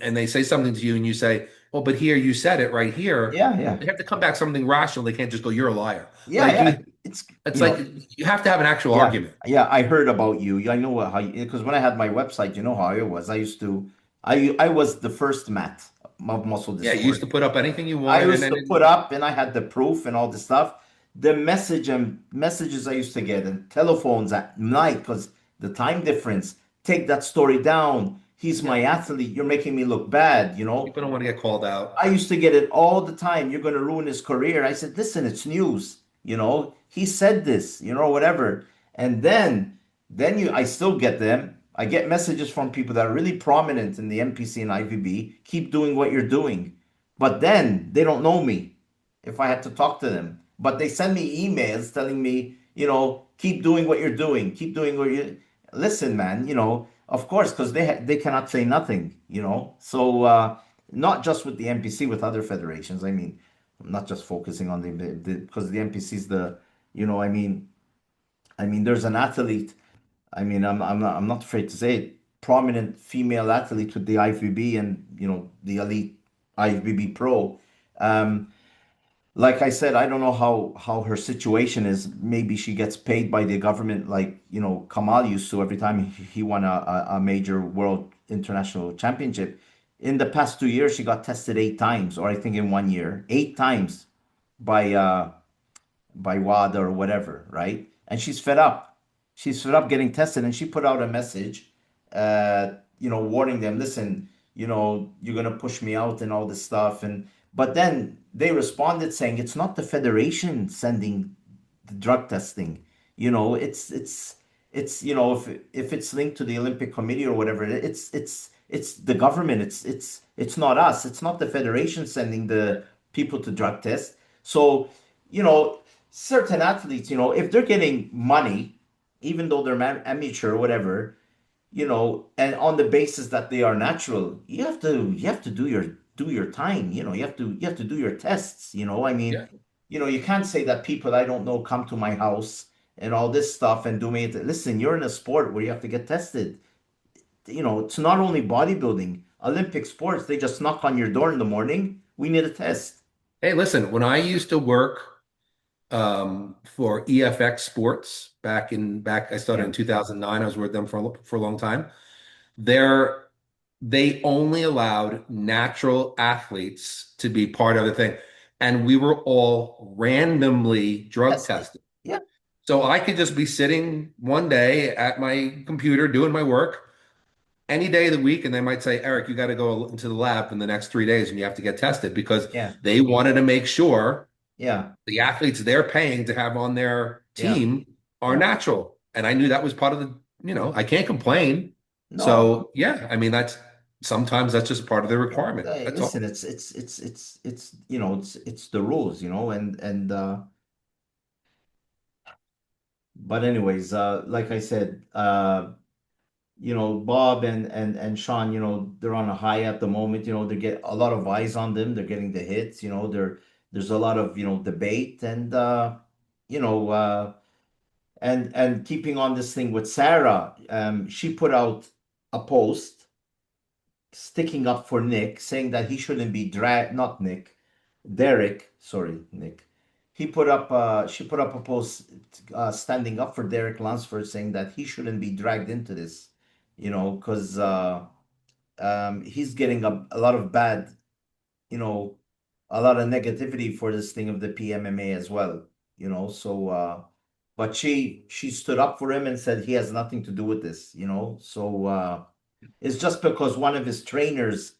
and they say something to you and you say, "Oh, but here you said it right here," yeah, yeah. they have to come back something rational. They can't just go, "You're a liar." Yeah, Like yeah. It's, it's you like know, you have to have an actual yeah, argument. yeah. I heard about you. I know how because when I had my website, you know how I was. I used to, I was the first Matt of Muscle Yeah, you used Discord. to put up anything you I wanted, and used then to put up, and I had the proof and all the stuff. The message and messages I used to get, and telephones at night because the time difference. Take that story down. He's yeah, my athlete. You're making me look bad. You know. people don't want to get called out. I used to get it all the time. You're going to ruin his career. I said, listen, it's news. You know, he said this, you know, whatever. And I still get them. I get messages from people that are really prominent in the NPC and IVB. Keep doing what you're doing. But then they don't know me if I had to talk to them. But they send me emails telling me, you know, keep doing what you're doing. Keep doing what you listen, man, you know, of course, because they cannot say nothing, you know. So not just with the NPC, with other federations. I mean, I'm not just focusing on the because the NPC is the, you know, I mean, there's an athlete. I mean, I'm not afraid to say it. Prominent female athlete with the IFBB and you know the elite IFBB Pro. Um, like I said, I don't know how her situation is. Maybe she gets paid by the government, like you know Kamal used to every time he won a major world international championship. In the past 2 years, she got tested 8 times, or I think in 1 year, 8 times by WADA or whatever, right? And she's fed up. She's fed up getting tested, and she put out a message, you know, warning them, listen, you know, you're gonna push me out and all this stuff. And but then they responded saying it's not the federation sending the drug testing. You know, it's you know if it's linked to the Olympic Committee or whatever, it's the government. It's not us. It's not the federation sending the people to drug test. So you know, certain athletes, you know, if they're getting money, even though they're amateur or whatever, you know, and on the basis that they are natural, you have to do your time. You know, you have to do your tests. You know, I mean, Yeah. you know, you can't say that people I don't know come to my house and all this stuff and do me. Listen, you're in a sport where you have to get tested. You know, it's not only bodybuilding, Olympic sports. They just knock on your door in the morning. We need a test. Hey, listen, when I used to work for EFX Sports back I started Yeah, in 2009. I was with them for a long time. They're they only allowed natural athletes to be part of the thing. And we were all randomly drug tested. tested. Yeah, So I could just be sitting one day at my computer doing my work any day of the week, and they might say, Eric, you got to go into the lab in the next 3 days and you have to get tested because yeah, they wanted to make sure yeah, the athletes they're paying to have on their yeah, team are yeah. natural. And I knew that was part of I can't complain. No, So yeah, I mean sometimes that's just part of the yeah. requirement. Hey, That's listen, all. it's you know it's the rules, you know, and but anyways, like I said, you know, Bob and Sean, you know, they're on a high at the moment. You know, they get a lot of eyes on them. They're getting the hits. You know, there's a lot of you know debate and you know and keeping on this thing with Sarah, she put out a post sticking up for Nick, saying that he shouldn't be dragged, not Nick, Derek, sorry, Nick. She put up a post standing up for Derek Lunsford, saying that he shouldn't be dragged into this, you know, because he's getting a lot of bad, you know, a lot of negativity for this thing of the PMMA as well, you know. So, but she stood up for him and said he has nothing to do with this, you know. So it's just because one of his trainers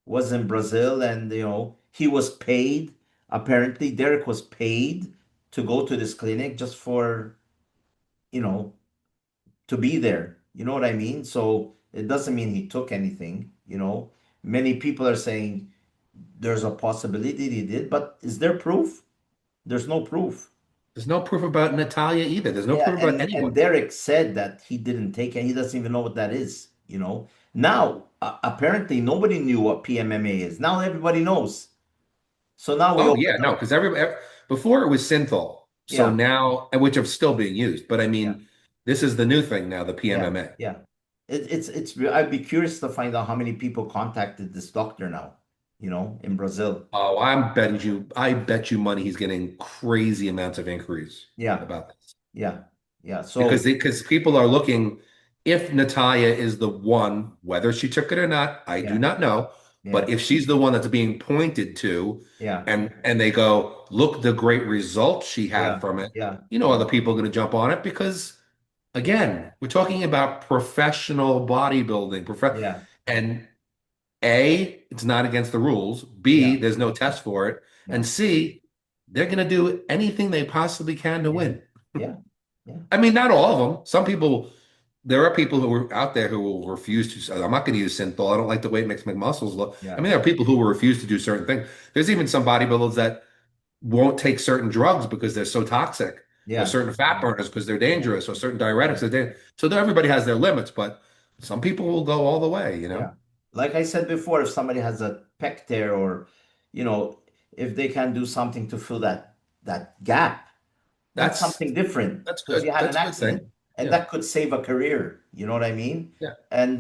was in Brazil and you know he was paid. Apparently, Derek was paid to go to this clinic just for you know to be there. You know what I mean? So it doesn't mean he took anything. You know, many people are saying there's a possibility he did, but is there proof? There's no proof. There's no proof about Natalia either. There's no Yeah, proof about and anyone. Derek said that he didn't take it. He doesn't even know what that is. You know. Now, apparently, nobody knew what PMMA is. Now everybody knows. So now we Oh open yeah, no, up. because before it was synthol. So Yeah, now, and which are still being used. But I yeah, mean, this is the new thing now, the yeah, PMMA. yeah. I'd be curious to find out how many people contacted this doctor now, in Brazil. Oh, I bet you money he's getting crazy amounts of inquiries Yeah, about this. yeah, yeah. Because So, people are looking, if Natalia is the one, whether she took it or not, I do yeah, not know. yeah, But if she's the one that's being pointed to, yeah, and they go, look the great results she had yeah, from it, yeah, other people are going to jump on it because again, we're talking about professional bodybuilding, yeah, and A, it's not against the rules. yeah, B, there's no test for it. And yeah, C, they're going to do anything they possibly can to yeah, win. yeah, yeah, I mean, not all of them. Some people, there are people who are out there who will refuse to. I'm not going to use synthol. I don't like the way it makes my muscles look. I yeah, mean, there are people who will refuse to do certain things. There's even some bodybuilders that won't take certain drugs because they're so toxic, or yeah, certain fat burners because they're yeah, dangerous, or certain diuretics yeah, are dangerous. So everybody has their limits, but some people will go all the way, yeah. Like I said before, if somebody has a pec tear or, you know, if they can do something to fill that gap, that's That's something different that's because you good. had an That's a good accident thing. and Yeah. that could save a career. You know what I mean? Yeah. And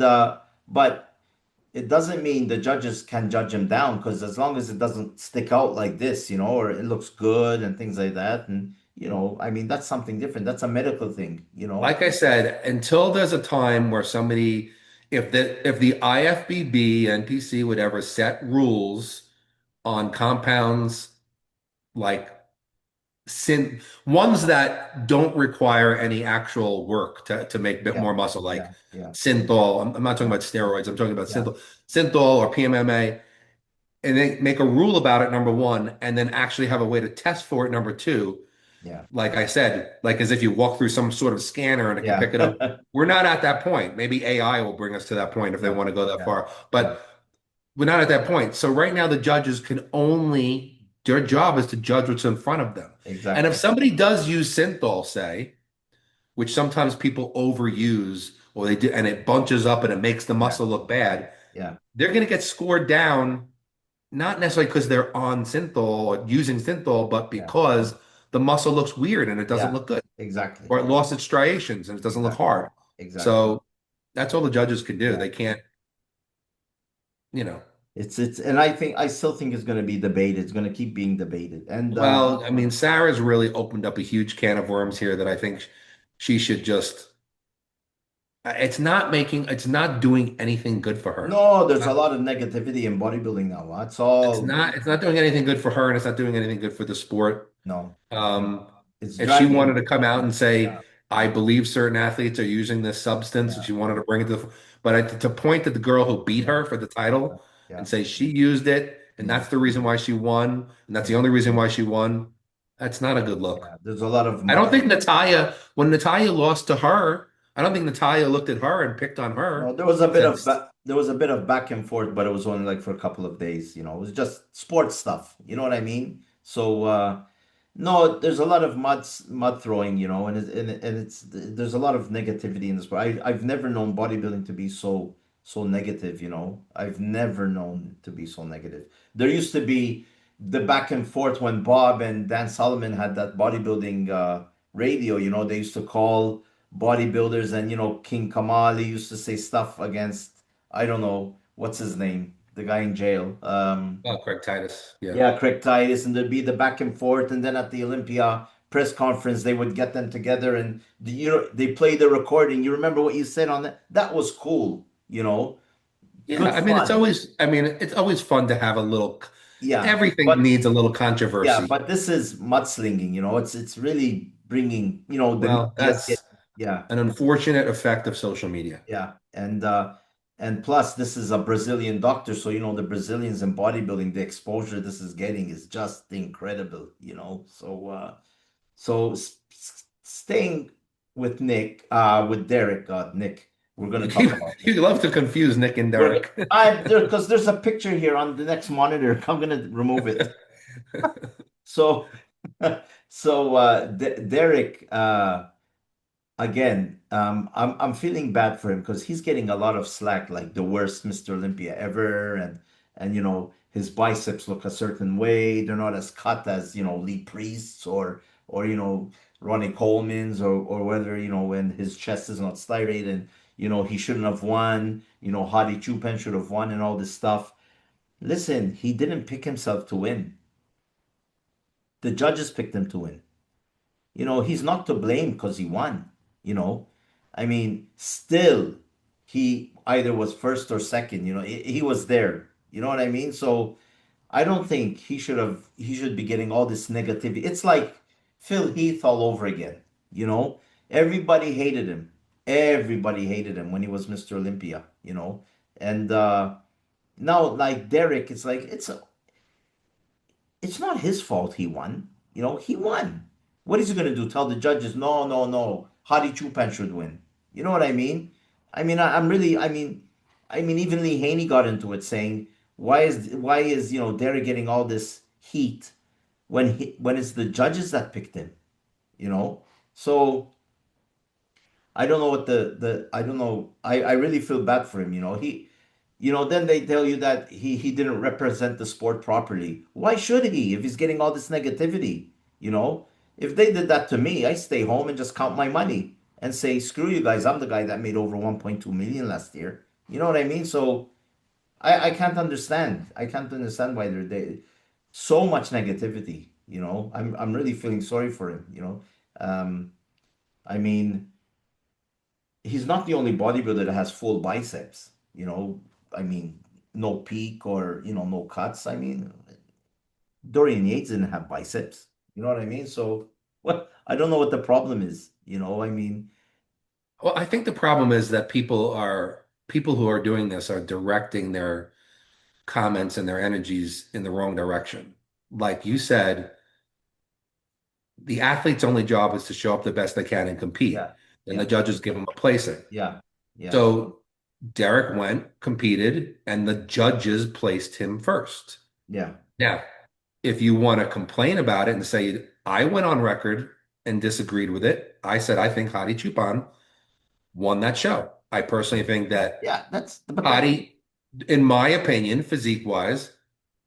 but it doesn't mean the judges can judge him down because as long as it doesn't stick out like this, or it looks good and things like that, and I mean that's something different. That's a medical thing. Like I said, until there's a time where somebody, if the IFBB, NPC would ever set rules on compounds like ones that don't require any actual work to make a bit Yeah, more muscle, like yeah, yeah, synthol. I'm not talking yeah, about steroids. I'm talking about yeah, synthol or PMMA, and they make a rule about it, number one, and then actually have a way to test for it, number two. yeah, Like I said, like as if you walk through some sort of scanner and it can yeah, pick it up. We're not at that point. Maybe AI will bring us to that point if they yeah, want to go that yeah, far. yeah. But we're not at that point. So right now, the judges can only, their job is to judge what's in front of them. And if Exactly. somebody does use synthol, say, which sometimes people overuse, or they do, and it bunches up and it makes the Yeah, muscle look bad, yeah, they're going to get scored down, not necessarily because they're on synthol or using synthol, but yeah, because the muscle looks weird and it doesn't yeah. look good, Exactly. or it lost its striations and it doesn't look Exactly. hard. Exactly. So that's all the judges can do. Yeah. They can't, you know. And I still think it's going to be debated. It's going to keep being debated. And Well, I mean, Sarah's really opened up a huge can of worms here that I think she should just. It's not doing anything good for her. no, there's a lot of negativity in bodybuilding now. That's all. It's not doing anything good for her, and it's not doing anything good for the sport. No, Um, it's if she wanted dragging. to come out and say, Yeah, I believe certain athletes are using this substance, and yeah, she wanted to bring it but to point at the girl who beat yeah, her for the yeah, title and yeah. say she used it, and Mm, that's the reason why she won, and that's the mm, only reason why she won, that's not a good look. yeah. There's a lot of I don't mud. think when Natalia lost to her, I don't think Natalia looked at her and picked on No, her. Said, there was a bit of back and forth, but it was only like for a couple of days. It was just sports stuff. You know what I mean? So no, there's a lot of mud throwing, there's a lot of negativity in this. I've never known bodybuilding to be so negative. I've never known it to be so negative. There used to be the back and forth when Bob and Dan Solomon had that bodybuilding radio. They used to call bodybuilders, and King Kamali used to say stuff against, I don't know what's his name, the guy in jail. oh, Craig Titus. Yeah. Yeah, Craig Titus, and there'd be the back and forth, and then at the Olympia press conference, they would get them together, and they play the recording. You remember what you said on that? That was cool. Yeah. Good fun. I mean, it's always fun to have a little, Yeah, everything but needs a little yeah, controversy. but this is mudslinging. It's really bringing the Well, media's that's getting, yeah. an unfortunate effect of social media. Yeah, and plus this is a Brazilian doctor, so the Brazilians in bodybuilding, the exposure this is getting is just incredible. So staying with Derek, Nick, we're gonna talk about You Nick. love to confuse Nick and We're Derek. I there because there's a picture here on the next monitor. I'm gonna remove it. So Derek, again, I'm feeling bad for him because he's getting a lot of slack, like the worst Mr. Olympia ever, and and his biceps look a certain way. They're not as cut as Lee Priest's or Ronnie Coleman's, or whether when his chest is not striated and he shouldn't have won. Hadi Chupan should have won and all this stuff. Listen, he didn't pick himself to win. The judges picked him to win. He's not to blame because he won. You know, I mean, still, he either was first or second. He was there. You know what I mean? So I don't think he should be getting all this negativity. It's like Phil Heath all over again. Everybody hated him. Everybody hated him when he was Mr. Olympia. And now, like Derek, it's like it's not his fault he won. He won. What is he going to do? Tell the judges, no, no, no, Hadi Chupan should win. You know what I mean? I'm really, even Lee Haney got into it saying, why is Derek getting all this heat when it's the judges that picked him? So I don't know what I don't know. I really feel bad for him. Then they tell you that he didn't represent the sport properly. Why should he if he's getting all this negativity? You know, if they did that to me, I stay home and just count my money and say, screw you guys. I'm the guy that made over 1.2 million last year. You know what I mean? So I can't understand. I can't understand why so much negativity. I'm really feeling sorry for him. Um, I mean, he's not the only bodybuilder that has full biceps. I mean, no peak or no cuts. I mean, Dorian Yates didn't have biceps. You know what I mean? So what? I don't know what the problem is. I mean, Well, I think the problem is that people who are doing this are directing their comments and their energies in the wrong direction. Like you said, the athlete's only job is to show up the best they can and compete, yeah, and the yeah, judges give them a placing. yeah, yeah, So Derek went, competed, and the judges placed him first. yeah, Now, if you want to complain about it and say, I went on record and disagreed with it, I said I think Hadi Chupan won that show. I personally think that yeah. But Hadi, in my opinion, physique-wise,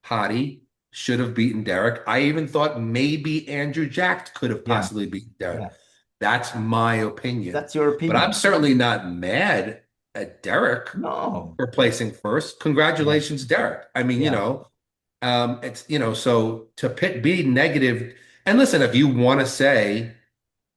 Hadi should have beaten Derek. I even thought maybe Andrew Jack could have yeah, possibly beaten Derek. yeah. That's my opinion. That's your But I'm opinion. certainly not mad at Derek No. for placing first. Yeah, Congratulations, Derek. I mean, yeah, it's, so be negative. And listen, if you want to say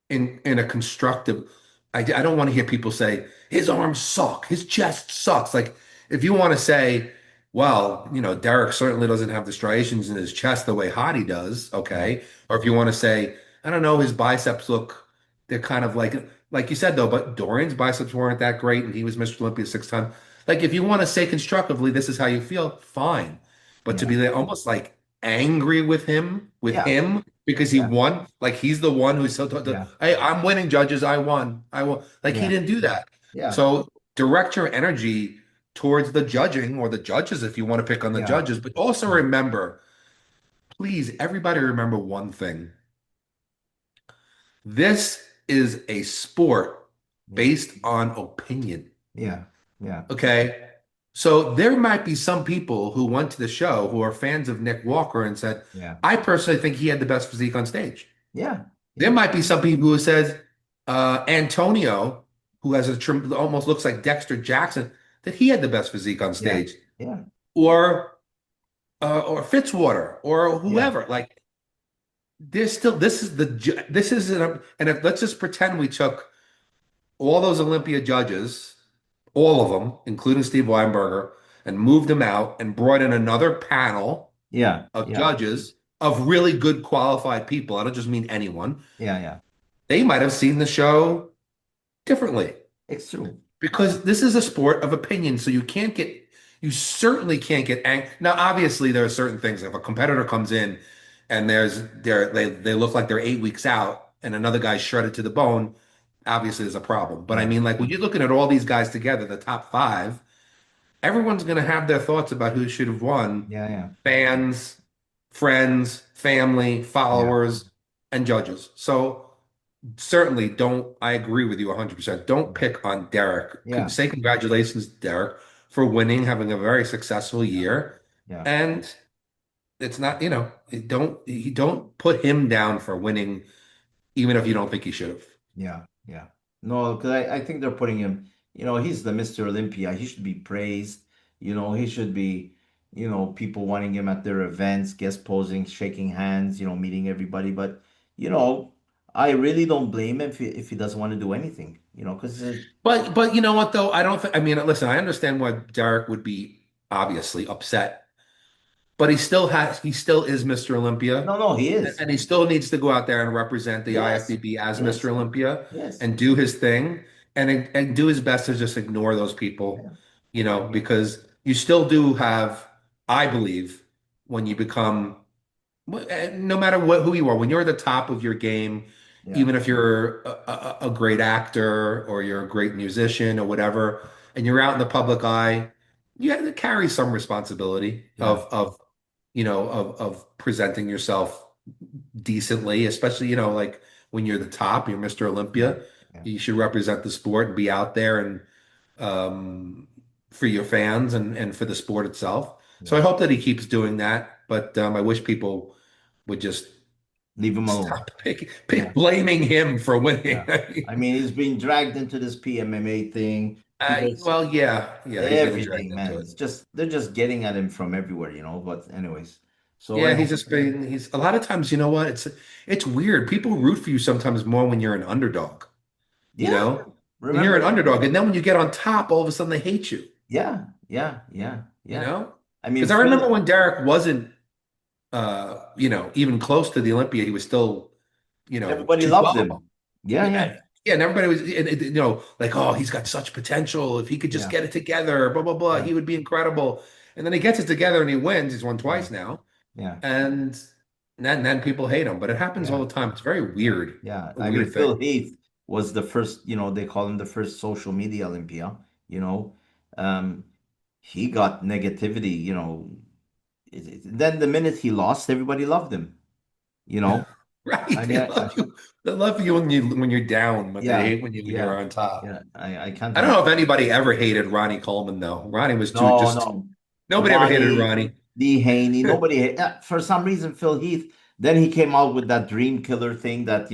in a constructive, I don't want to hear people say his arms suck, his chest sucks. Like if you want to say, well, Derek certainly doesn't have the striations in his chest the way Hadi does, yeah, okay. Or if you want to say, I don't know, his biceps look, they're kind of like you said though, but Dorian's biceps weren't that great, and he was Mr. Olympia 6 times. Like if you want to say constructively, this is how you feel, fine. But to yeah, be almost like angry with yeah, him because he yeah, won, like he's the one who's so, yeah, hey, I'm winning, judges, I won. Like he yeah, didn't do that. yeah, So direct your energy towards the judging or the judges if you want to pick on the yeah, judges, but also yeah, remember, please, everybody remember one thing. This is a sport yeah, based on opinion. yeah, yeah, Okay. So there might be some people who went to the show who are fans of Nick Walker and said, yeah, I personally think he had the best physique on stage. yeah, There yeah, might be some people who says Antonio, who has almost looks like Dexter Jackson, that he had the best physique on yeah, stage, yeah, or Fitzwater, or yeah, whoever. Like there's still this is and if let's just pretend we took all those Olympia judges, all of them, including Steve Weinberger, and moved them out and brought in another panel yeah, of yeah, judges of really good qualified people. I don't just mean anyone. yeah, yeah. They might have seen the show differently It's true. because this is a sport of opinion. So you certainly can't get angry. Now, obviously, there are certain things. If a competitor comes in and they look like they're 8 weeks out and another guy's shredded to the bone, obviously there's a problem. But I Yeah, mean, like when you're looking at all these guys together, the top five, everyone's going to have their thoughts about who should have won. yeah, yeah, Fans, friends, family, yeah, followers, and judges. So certainly don't, I agree with you 100%. Don't pick on Derek. yeah, Say congratulations, Derek, for winning, having a very successful yeah, year. Yeah. And it's not, you don't put him down for winning, even if you don't think he should have. Yeah, yeah. No, because I think they're putting him, he's the Mr. Olympia. He should be praised. He should be, people wanting him at their events, guest posing, shaking hands, meeting everybody. But, you know, I really don't blame him if he doesn't want to do anything, because But you know what though? I don't think. I mean, listen, I understand why Derek would be obviously upset, but he still is Mr. Olympia, no, no, he and, is. and he still needs to go out there and represent the Yes, IFBB as Mr. yes, Olympia yes. and do his thing and do his best to just ignore those people, Yeah. I mean, because you still do have, I believe, when you become no matter who you are, when you're at the top of your game, yeah, even if you're a great actor or you're a great musician or whatever, and you're out in the public eye, you have to carry some responsibility yeah, of presenting yourself decently, especially, like when you're the top, you're Mr. yeah, Olympia. yeah, You should represent the sport and be out there and um, for your fans and for the sport itself. So yeah. I hope that he keeps doing that, but I wish people would just Leave him alone. stop Yeah. blaming him for Yeah. winning. I mean, he's being dragged into this PMMA thing. Well, yeah, he's getting dragged Everything, into man. it. they're just getting at him from everywhere, But anyways, so Yeah, I he's hope, just been he's a lot of times, you know what? It's weird. People root for you sometimes more when you're an underdog, you yeah. know? When you're an Remember? underdog, and then when you get on top, all of a sudden they hate you, Yeah, yeah, yeah, you yeah. know? I mean, Because I remember Phil. when Derek wasn't even close to the Olympia, he was still, Everybody loved 212. him. Yeah, yeah, Yeah, yeah, and everybody was, like, oh, he's got such potential. If he could just yeah, get it together, blah blah blah, yeah, he would be incredible. And then he gets it together and he wins. He's won yeah, twice now, yeah, and then people hate him. But it happens yeah, all the time. It's very yeah, weird, yeah. a I mean, weird thing. Phil Heath was the first. They call him the first social media Olympia. You know, um, he got negativity. Then the minute he lost, everybody loved him. You know. Right? I mean, They love you. They love you when you're down, but they yeah, hate when you're yeah, on top. yeah. I can't I don't know if imagine. anybody ever hated Ronnie Coleman though. Ronnie was too No, just no. nobody ever hated Ronnie, Ronnie. Lee Haney, nobody. For some reason, Phil Heath. Then he came out with that dream killer thing that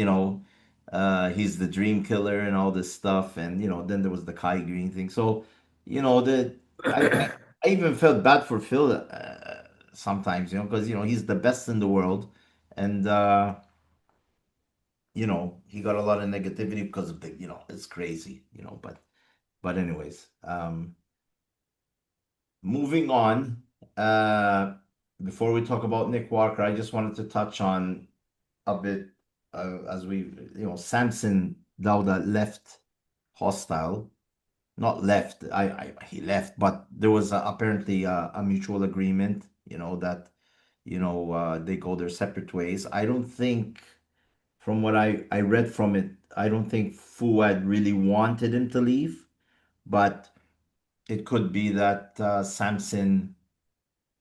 he's the dream killer and all this stuff, and then there was the Kai Green thing. So, the I even felt bad for Phil sometimes, because he's the best in the world, and he got a lot of negativity because of it's crazy, but anyways, moving on. Uh, Before we talk about Nick Walker, I just wanted to touch on a bit as Samson Dauda left Hostile. Not left. He left, but there was apparently a mutual agreement. That they go their separate ways. I don't think, from what I read from it, I don't think Fuad really wanted him to leave, but it could be that Samson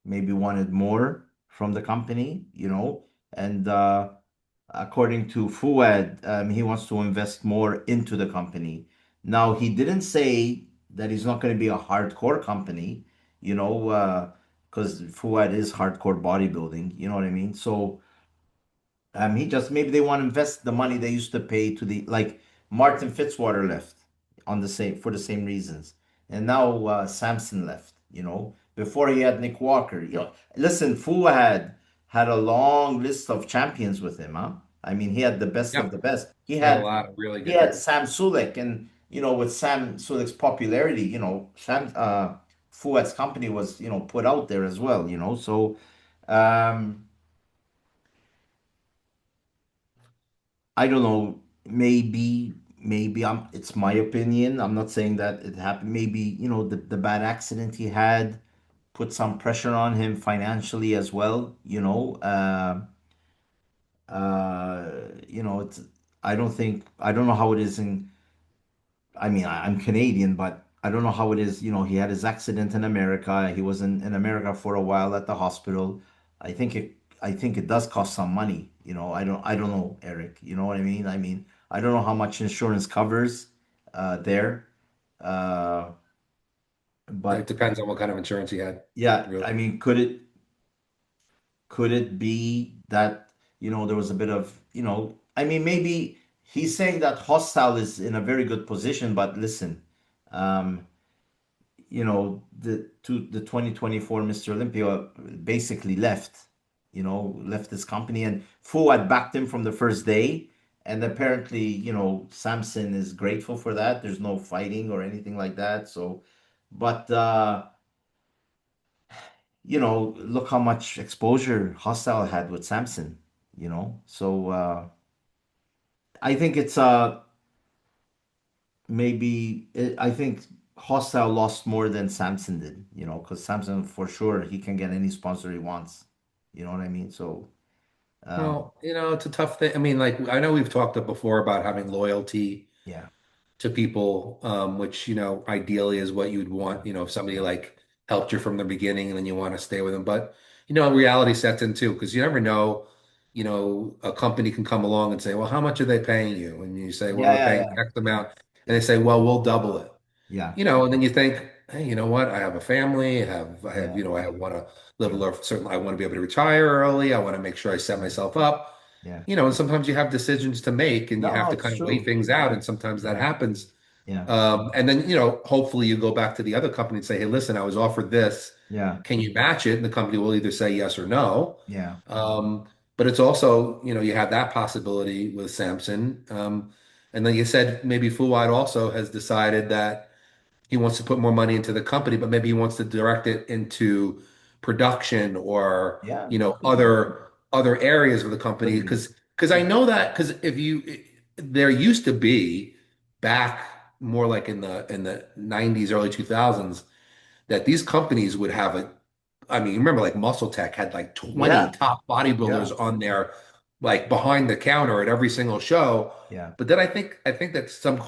maybe wanted more from the company, and according to Fuad, he wants to invest more into the company. Now, he didn't say that he's not going to be a hardcore company, because Fuad is hardcore bodybuilding, you know what I mean? So, he just maybe they want to invest the money they used to pay to the like Martin Fitzwater left on the same for the same reasons, and now Samson left. Before he had Nick Walker. Listen, Fu had a long list of champions with him. Huh? I mean, he had the best of Yep, the best. He he had a had lot of really he good. had Sam Sulek, and with Sam Sulek's popularity, Sam Fuad's company was put out there as well. So. Um, I don't know. Maybe it's my opinion. I'm not saying that it happened. Maybe, the bad accident he had put some pressure on him financially as well, it's I don't know how it is in I mean, I'm Canadian, but I don't know how it is. He had his accident in America. He was in America for a while at the hospital. I think it I think it does cost some money. I don't know, Eric. You know what I mean? I don't know how much insurance covers there. Uh It But depends on what kind of insurance he had, yeah, really. I mean, could it be that, there was a bit of, I mean, maybe he's saying that Hostile is in a very good position, but listen, um, the 2024 Mr. Olympia basically left this company, and Fuad backed him from the first day. And apparently, Samson is grateful for that. There's no fighting or anything like that. So, but look how much exposure Hostile had with Samson, So I think it's I think Hostile lost more than Samson did, because Samson for sure he can get any sponsor he wants. You know what I mean? So Well, it's a tough thing. I mean, like I know we've talked before about having loyalty yeah, to people, which, ideally is what you'd want, if somebody yeah, like helped you from the beginning and then you want to stay with them. But, reality sets in too, because you never know, a company can come along and say, well, how much are they paying you? And you say, well, yeah, we're yeah, paying yeah, X amount. And they yeah, say, well, we'll double it. yeah, And then you think, hey, you know what? I have a family. yeah, I want to live a yeah, little certain. I want to be able to retire early. I want to make sure I set myself up. yeah. And sometimes you have decisions to make and you have No, to it's kind of weigh true. things out. And sometimes that Yeah, happens. yeah, And then, hopefully you go back to the other company and say, hey, listen, I was offered this. yeah, Can you match it? And the company will either say yes or no. yeah, Um, but it's also, you have that possibility with Samson. And then you said maybe Fuad also has decided that he wants to put more money into the company, but maybe he wants to direct it into production or, yeah. Could be, other areas of the could company. be, Because I could be. know that because there used to be back more like in the 90s, early 2000s, that these companies would have I mean, you remember like Muscle Tech had like 20 Yeah, top yeah, bodybuilders on there, like behind the counter at every single show. yeah. But then I think that some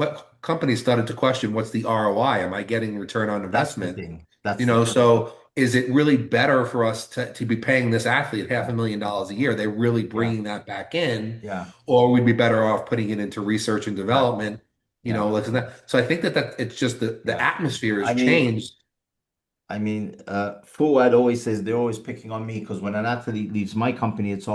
companies started to question what's the ROI? Am I getting return on That's the investment? thing. That's the thing. So is it really better for us to be paying this athlete half a Yeah, million dollars a year? They're really yeah, bringing that back in, yeah. or we'd be better off putting it into research and Exactly. development, Yeah, like that. So I think that it's just the yeah. atmosphere has I mean, changed. Fuad always says they're always picking on me because when an athlete leaves my company, it's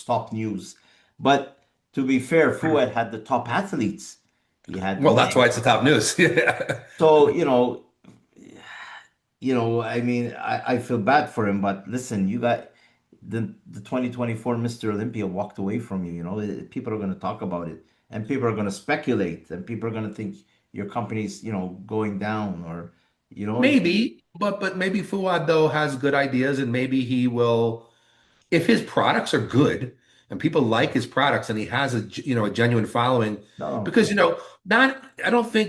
top news. But to be fair, Fuad had the top athletes. He had Well, that's why Nick. it's the top news. Yeah. So, I mean, I feel bad for him, but listen, you got the 2024 Mr. Olympia walked away from you, people are going to talk about it, and people are going to speculate, and people are going to think your company's, going down, or, you know, Maybe, but maybe Fuad though has good ideas, and maybe he will, if his products are good and people like his products, and he has a genuine following, no, because not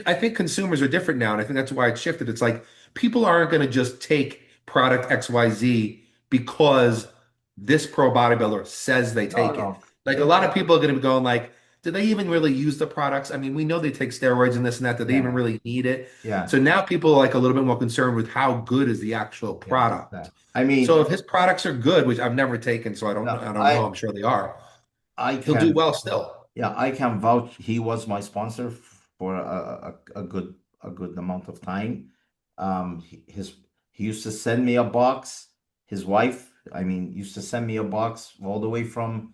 I think consumers are different now, and I think that's why it shifted. It's like people aren't going to just take product XYZ because this pro bodybuilder says they no, take it. no, Like a lot of people are going to be going like, do they even really use the products? I mean, we know they take steroids and this and that. Do they even yeah, really need it? yeah, So now people are like a little bit more concerned with how good is the actual yeah, product. that. I So mean, if his products are good, which I've never taken, so no, I don't know. I'm sure they are. I He'll do can well still. Yeah, I can vouch. He was my sponsor for a good amount of time. He used to send me a box. His wife, I mean, used to send me a box all the way from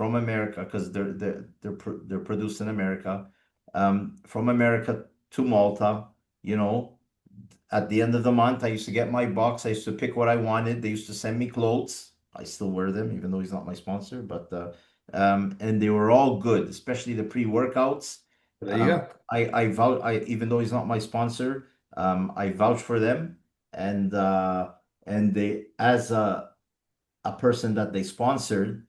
America, because they're produced in America. From America to Malta, you know. At the end of the month, I used to get my box. I used to pick what I wanted. They used to send me clothes. I still wear them, even though he's not my sponsor. But and they were all good, especially the pre-workouts. There you go. Even though he's not my sponsor, I vouch for them, and they, as a person that they sponsored,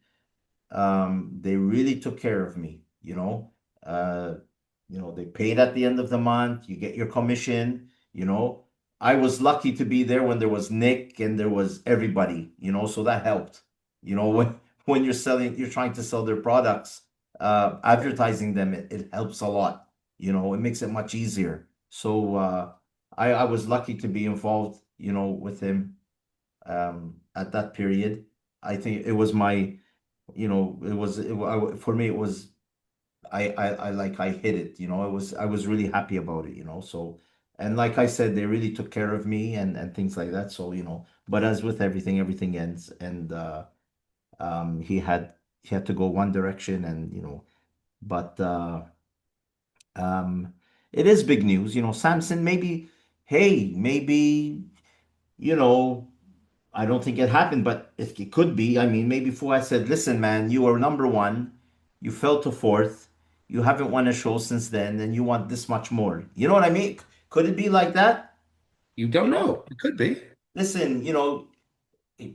they really took care of me. Uh, they paid at the end of the month. You get your commission. I was lucky to be there when there was Nick and there was everybody. So that helped. When you're trying to sell their products, advertising them, it helps a lot. It makes it much easier. So I was lucky to be involved. With him at that period. I think it was my for me, it was, I hit it. I was really happy about it. So And like I said, they really took care of me and things like that. So, but as with everything, everything ends. And he had to go one direction, and but um, it is big news. Samson, maybe, hey, maybe, you know, I don't think it happened, but it could be. I mean, maybe Fuad said, listen, man, you were number one, you fell to fourth, you haven't won a show since then, and you want this much more. You know what I mean? Could it be like that? You You don't know, know. It could be. listen,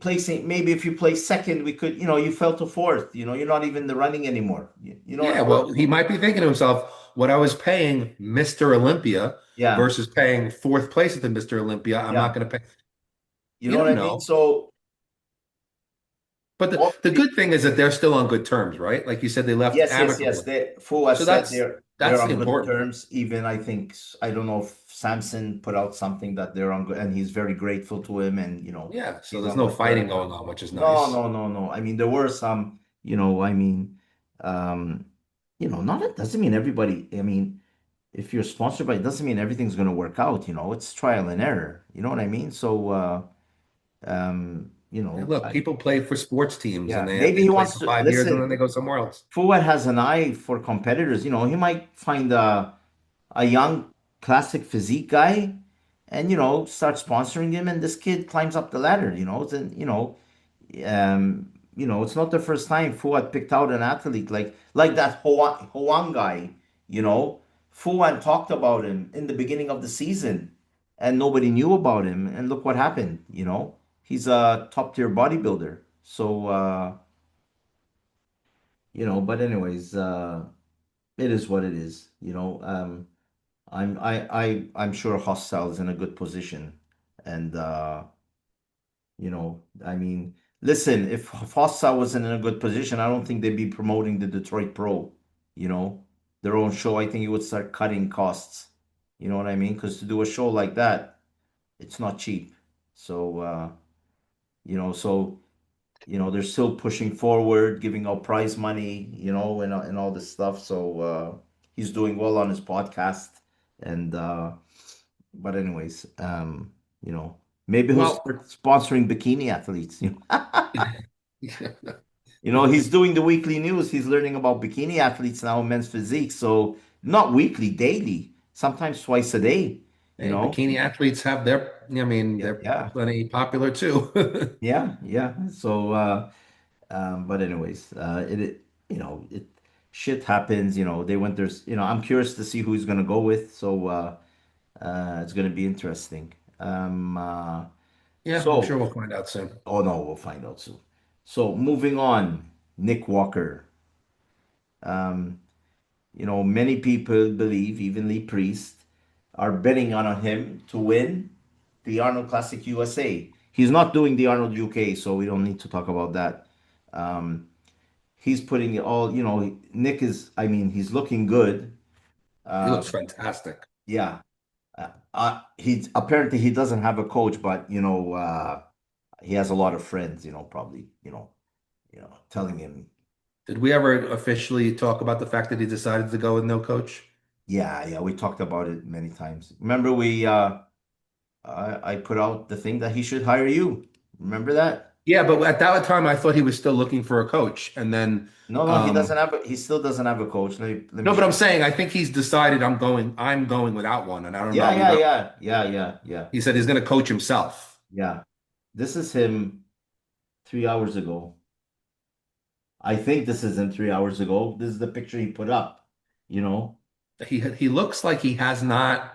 placing, maybe if you place second, we could, you fell to fourth, you're not even in the running anymore. Yeah, Or, well, he might be thinking to himself, what I was paying Mr. Olympia yeah, versus paying fourth place at the Mr. Olympia, I'm not yeah. going to pay. You You know what don't I mean? know. So, But the obviously, good thing is that they're still on good terms, right? Like you said, they left yes, yes, yes. amicably. Fuad So said that's they're that's the on good important part. terms. Even I think I don't know if Samson put out something that they're on good, and he's very grateful to him, and Yeah. So he's there's on no good fighting terms. going on, which is No, nice. no, no, no. I mean, there were some. I mean, um, not it doesn't mean everybody. I mean, if you're sponsored by, it doesn't mean everything's going to work out. It's trial and error. You know what I mean? So, Yeah, look, people play for sports teams and yeah, they maybe he play wants for to 5 years and then listen. they go somewhere else. Fuad has an eye for competitors. He might find a young classic physique guy and start sponsoring him, and this kid climbs up the ladder. Then it's not the first time Fuad picked out an athlete like that Hoang guy. you know Fuad talked about him in the beginning of the season, and nobody knew about him, and look what happened. He's a top tier bodybuilder. So but anyways, it is what it is. I'm sure Hostile is in a good position. And I mean, listen, if Hostile wasn't in a good position, I don't think they'd be promoting the Detroit Pro, you know, their own show. I think it would start cutting costs. You know what I mean? Because to do a show like that, it's not cheap. So so they're still pushing forward, giving out prize money, and all this stuff. So he's doing well on his podcast. And but anyways, you know, maybe he'll Well, start sponsoring bikini athletes. He's doing the weekly news. He's learning about bikini athletes now, men's physique. So not weekly, daily, sometimes twice a day. You hey, know, bikini athletes have their, I mean, yeah, they're yeah, plenty popular too. yeah, yeah. So, but anyways, it shit happens. They went there's, I'm curious to see who he's gonna go with. So, it's gonna be interesting. Yeah, I'm So, sure we'll find out soon. oh no, we'll find out soon. So, moving on, Nick Walker. Um, many people believe, even Lee Priest, are betting on him to win the Arnold Classic USA. He's not doing the Arnold UK, so we don't need to talk about that. Um, he's putting it all, Nick is, I mean, he's looking good. He Uh, looks fantastic. yeah. He's apparently he doesn't have a coach, but he has a lot of friends, probably, telling him, Did we ever officially talk about the fact that he decided to go with no coach? yeah, yeah, we talked about it many times. Remember I put out the thing that he should hire you. Remember that? Yeah, but at that time, I thought he was still looking for a coach. And then, No, no, he still doesn't have a coach. Let me no, but show I'm you. saying I think he's decided I'm going without one. And I don't Yeah, know. yeah, yeah, yeah, yeah, yeah, He said he's going to coach himself. yeah. This is him 3 hours ago. I think this is him 3 hours ago. This is the picture he put up, you know? He looks like he has not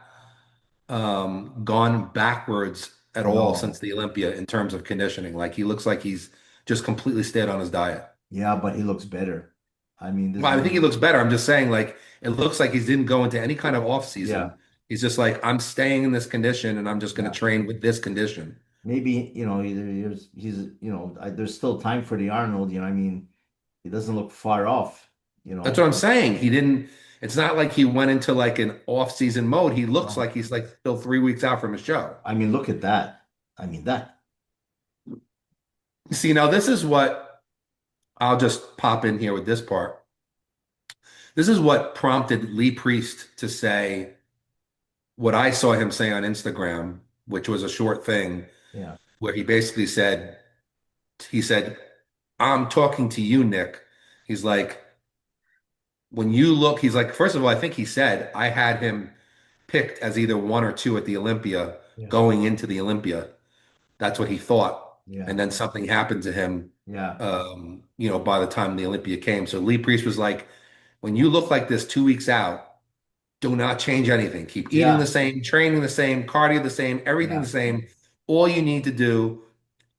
gone backwards at all since No. the Olympia in terms of conditioning. Like he looks like he's just completely stayed on his diet. Yeah, but he looks better. I mean, this Well, I think he dude, looks better. I'm just saying, like, it looks like he didn't go into any kind of off yeah, season. He's just like, I'm staying in this condition and I'm just going yeah. to train with this condition. Maybe, he's, there's still time for the Arnold, I mean, he doesn't look far off, That's what I'm but saying. He didn't, it's not like he went into like an off season mode. He looks no. like he's like still 3 weeks out from his show. I mean, look at that. I mean, that. See, now this is what I'll just pop in here with this part. This is what prompted Lee Priest to say, what I saw him say on Instagram, which was a short thing, Yeah. where he basically he said, I'm talking to you, Nick. He's like, when you look, he's like, first of all, I think he said I had him picked as either one or two at the Olympia Yeah. going into the Olympia. That's what he thought. Yeah. And then something happened to him, Yeah. by the time the Olympia came. So Lee Priest was like, when you look like this 2 weeks out, do not change anything. Keep eating the Yeah. same, training the same, cardio the same, everything Yeah. the same. All you need to do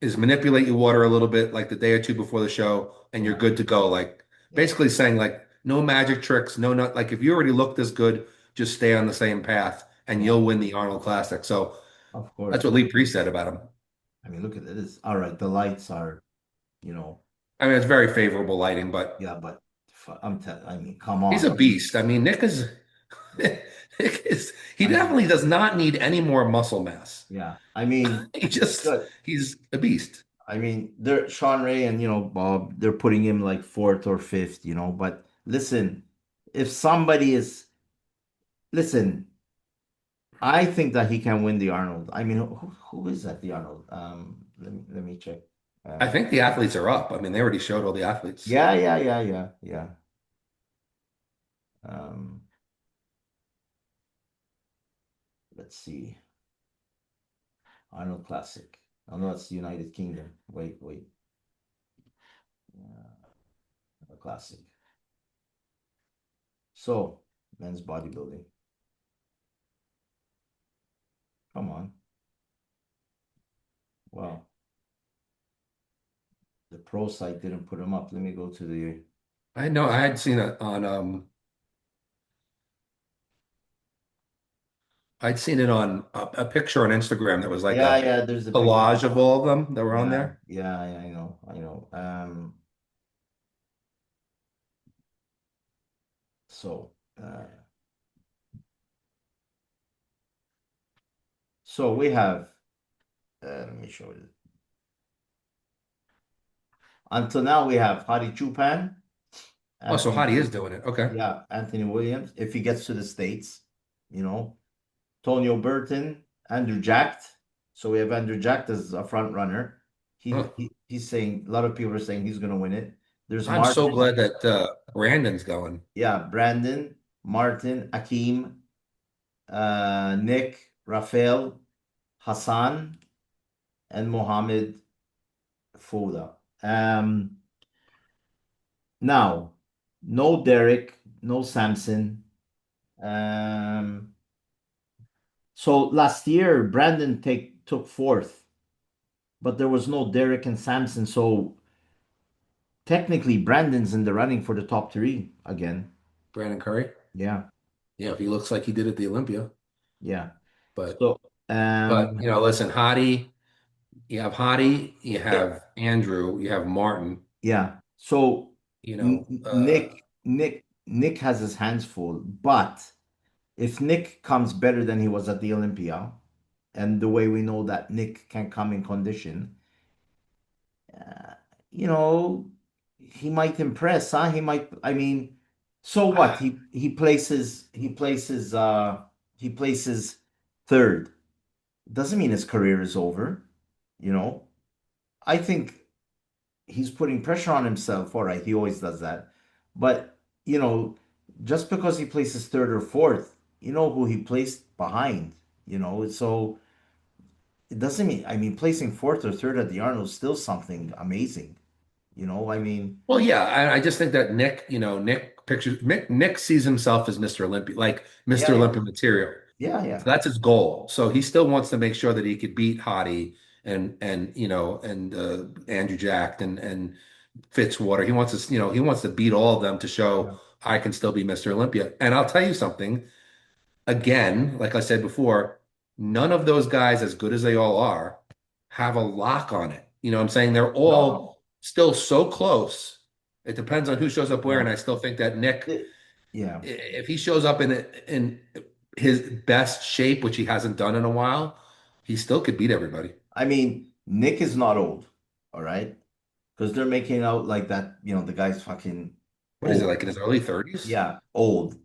is manipulate your water a little bit, like the day or two before the show, and you're Yeah. good to go. Like Yeah. basically saying like no magic tricks, no not like if you already look this good, just stay on the same path and Yeah. you'll win the Arnold Classic. So Of that's course. what Lee Priest said about him. I mean, look at this. All right, the lights are, you know, I mean, it's very favorable lighting, but yeah, but I mean, come he's a on. beast. I mean, Nick is he I mean, definitely does not need any more muscle mass. yeah. I mean, good. He's a beast. I mean, they're Shawn Ray and Bob, they're putting him like fourth or fifth, but listen, if somebody is listen, I think that he can win the Arnold. I mean, who is at the Arnold? Let me check. I Uh, think the athletes are up. I mean, they already showed all the athletes. yeah, yeah, yeah, yeah, yeah. Um, let's see. Arnold Classic. Oh no, it's the United Kingdom. Wait. Arnold Classic. So, men's bodybuilding. Come on. Well, the pro site didn't put him up. Let me go to the. I know I had seen it on I'd seen it on a picture on Instagram that was like Yeah, a yeah. There's a picture. collage of all of them that were on Yeah, there. yeah, yeah. I know. So, uh, so we have. Let me show you. Until now, we have Hadi Chupan, Oh, so Anthony. Hadi is doing it. Okay. Yeah, Anthony Williams. If he gets to the States, you know, Tonio Burton, Andrew Jacked. So we have Andrew Jacked as a front runner. Huh. He's saying a lot of people are saying he's going to win it. There's I'm so Martin, glad that Brandon's going. yeah, Brandon, Martin, Akeem, Nick, Rafael, Hassan, and Mohammed Foda. Now, no Derek, no Samson. Um, so last year, Brandon took fourth, but there was no Derek and Samson. So technically, Brandon's in the running for the top three again. Brandon Curry. Yeah, Yeah, if he looks like he did at the Olympia. yeah. But So, listen, Hadi, you have Andrew, you have Martin, yeah. So you know, Nick has his hands full, but if Nick comes better than he was at the Olympia, and the way we know that Nick can come in condition, uh, you know, he might impress, huh? He might. I mean, so what? He places third. Doesn't mean his career is over. You know, I think he's putting pressure on himself. All right, he always does that, but you know, just because he places third or fourth, you know who he placed behind. So it doesn't mean. I mean, placing fourth or third at the Arnold is still something amazing. I mean, well, yeah, I just think that Nick sees himself as Mr. Olympia, like yeah, Mr. yeah, Olympia material. yeah, So yeah, that's his goal. So he still wants to make sure that he could beat Hottie and Andrew Jack and Fitzwater. He wants to beat all of them to show yeah. I can still be Mr. Olympia. And I'll tell you something, again, like I said before, none of those guys, as good as they all are, have a lock on it. You know what I'm saying? They're No, all still so close. It depends on who shows up where, yeah, and I still think that Nick, yeah. if he shows up in his best shape, which he hasn't done in a while, he still could beat everybody. I mean, Nick is not old, all right, because they're making out like that. The guy's fucking What is it, old. like in his early 30s? Yeah, old.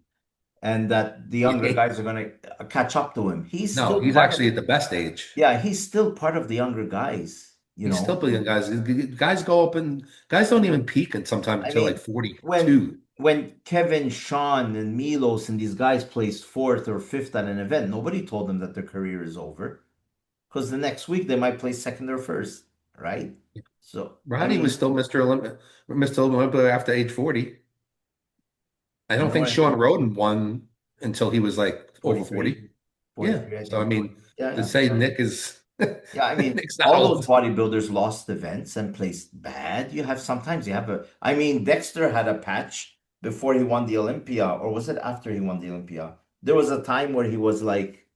and that the younger guys are going to catch up to him. He's No, still he's part of, actually at the best age. yeah, he's still part of the younger guys, you He's still know. brilliant, guys. Guys go up and guys don't even peak and sometimes I until like mean, when 42. Kevin, Shawn, and Milos and these guys placed fourth or fifth at an event, nobody told them that their career is over because the next week they might place second or first, right? So, I Roddy was mean, still Mr. Olympia after age 40. I you don't know think what I Sean mean? Roden won until he was like over 43, 40. Yeah. 43, I So I think. mean, Yeah, to yeah. say Nick is Yeah, I mean, Nick's not all those old. bodybuilders lost events and placed bad. Sometimes you have I mean, Dexter had a patch before he won the Olympia, or was it after he won the Olympia? There was a time where he was like,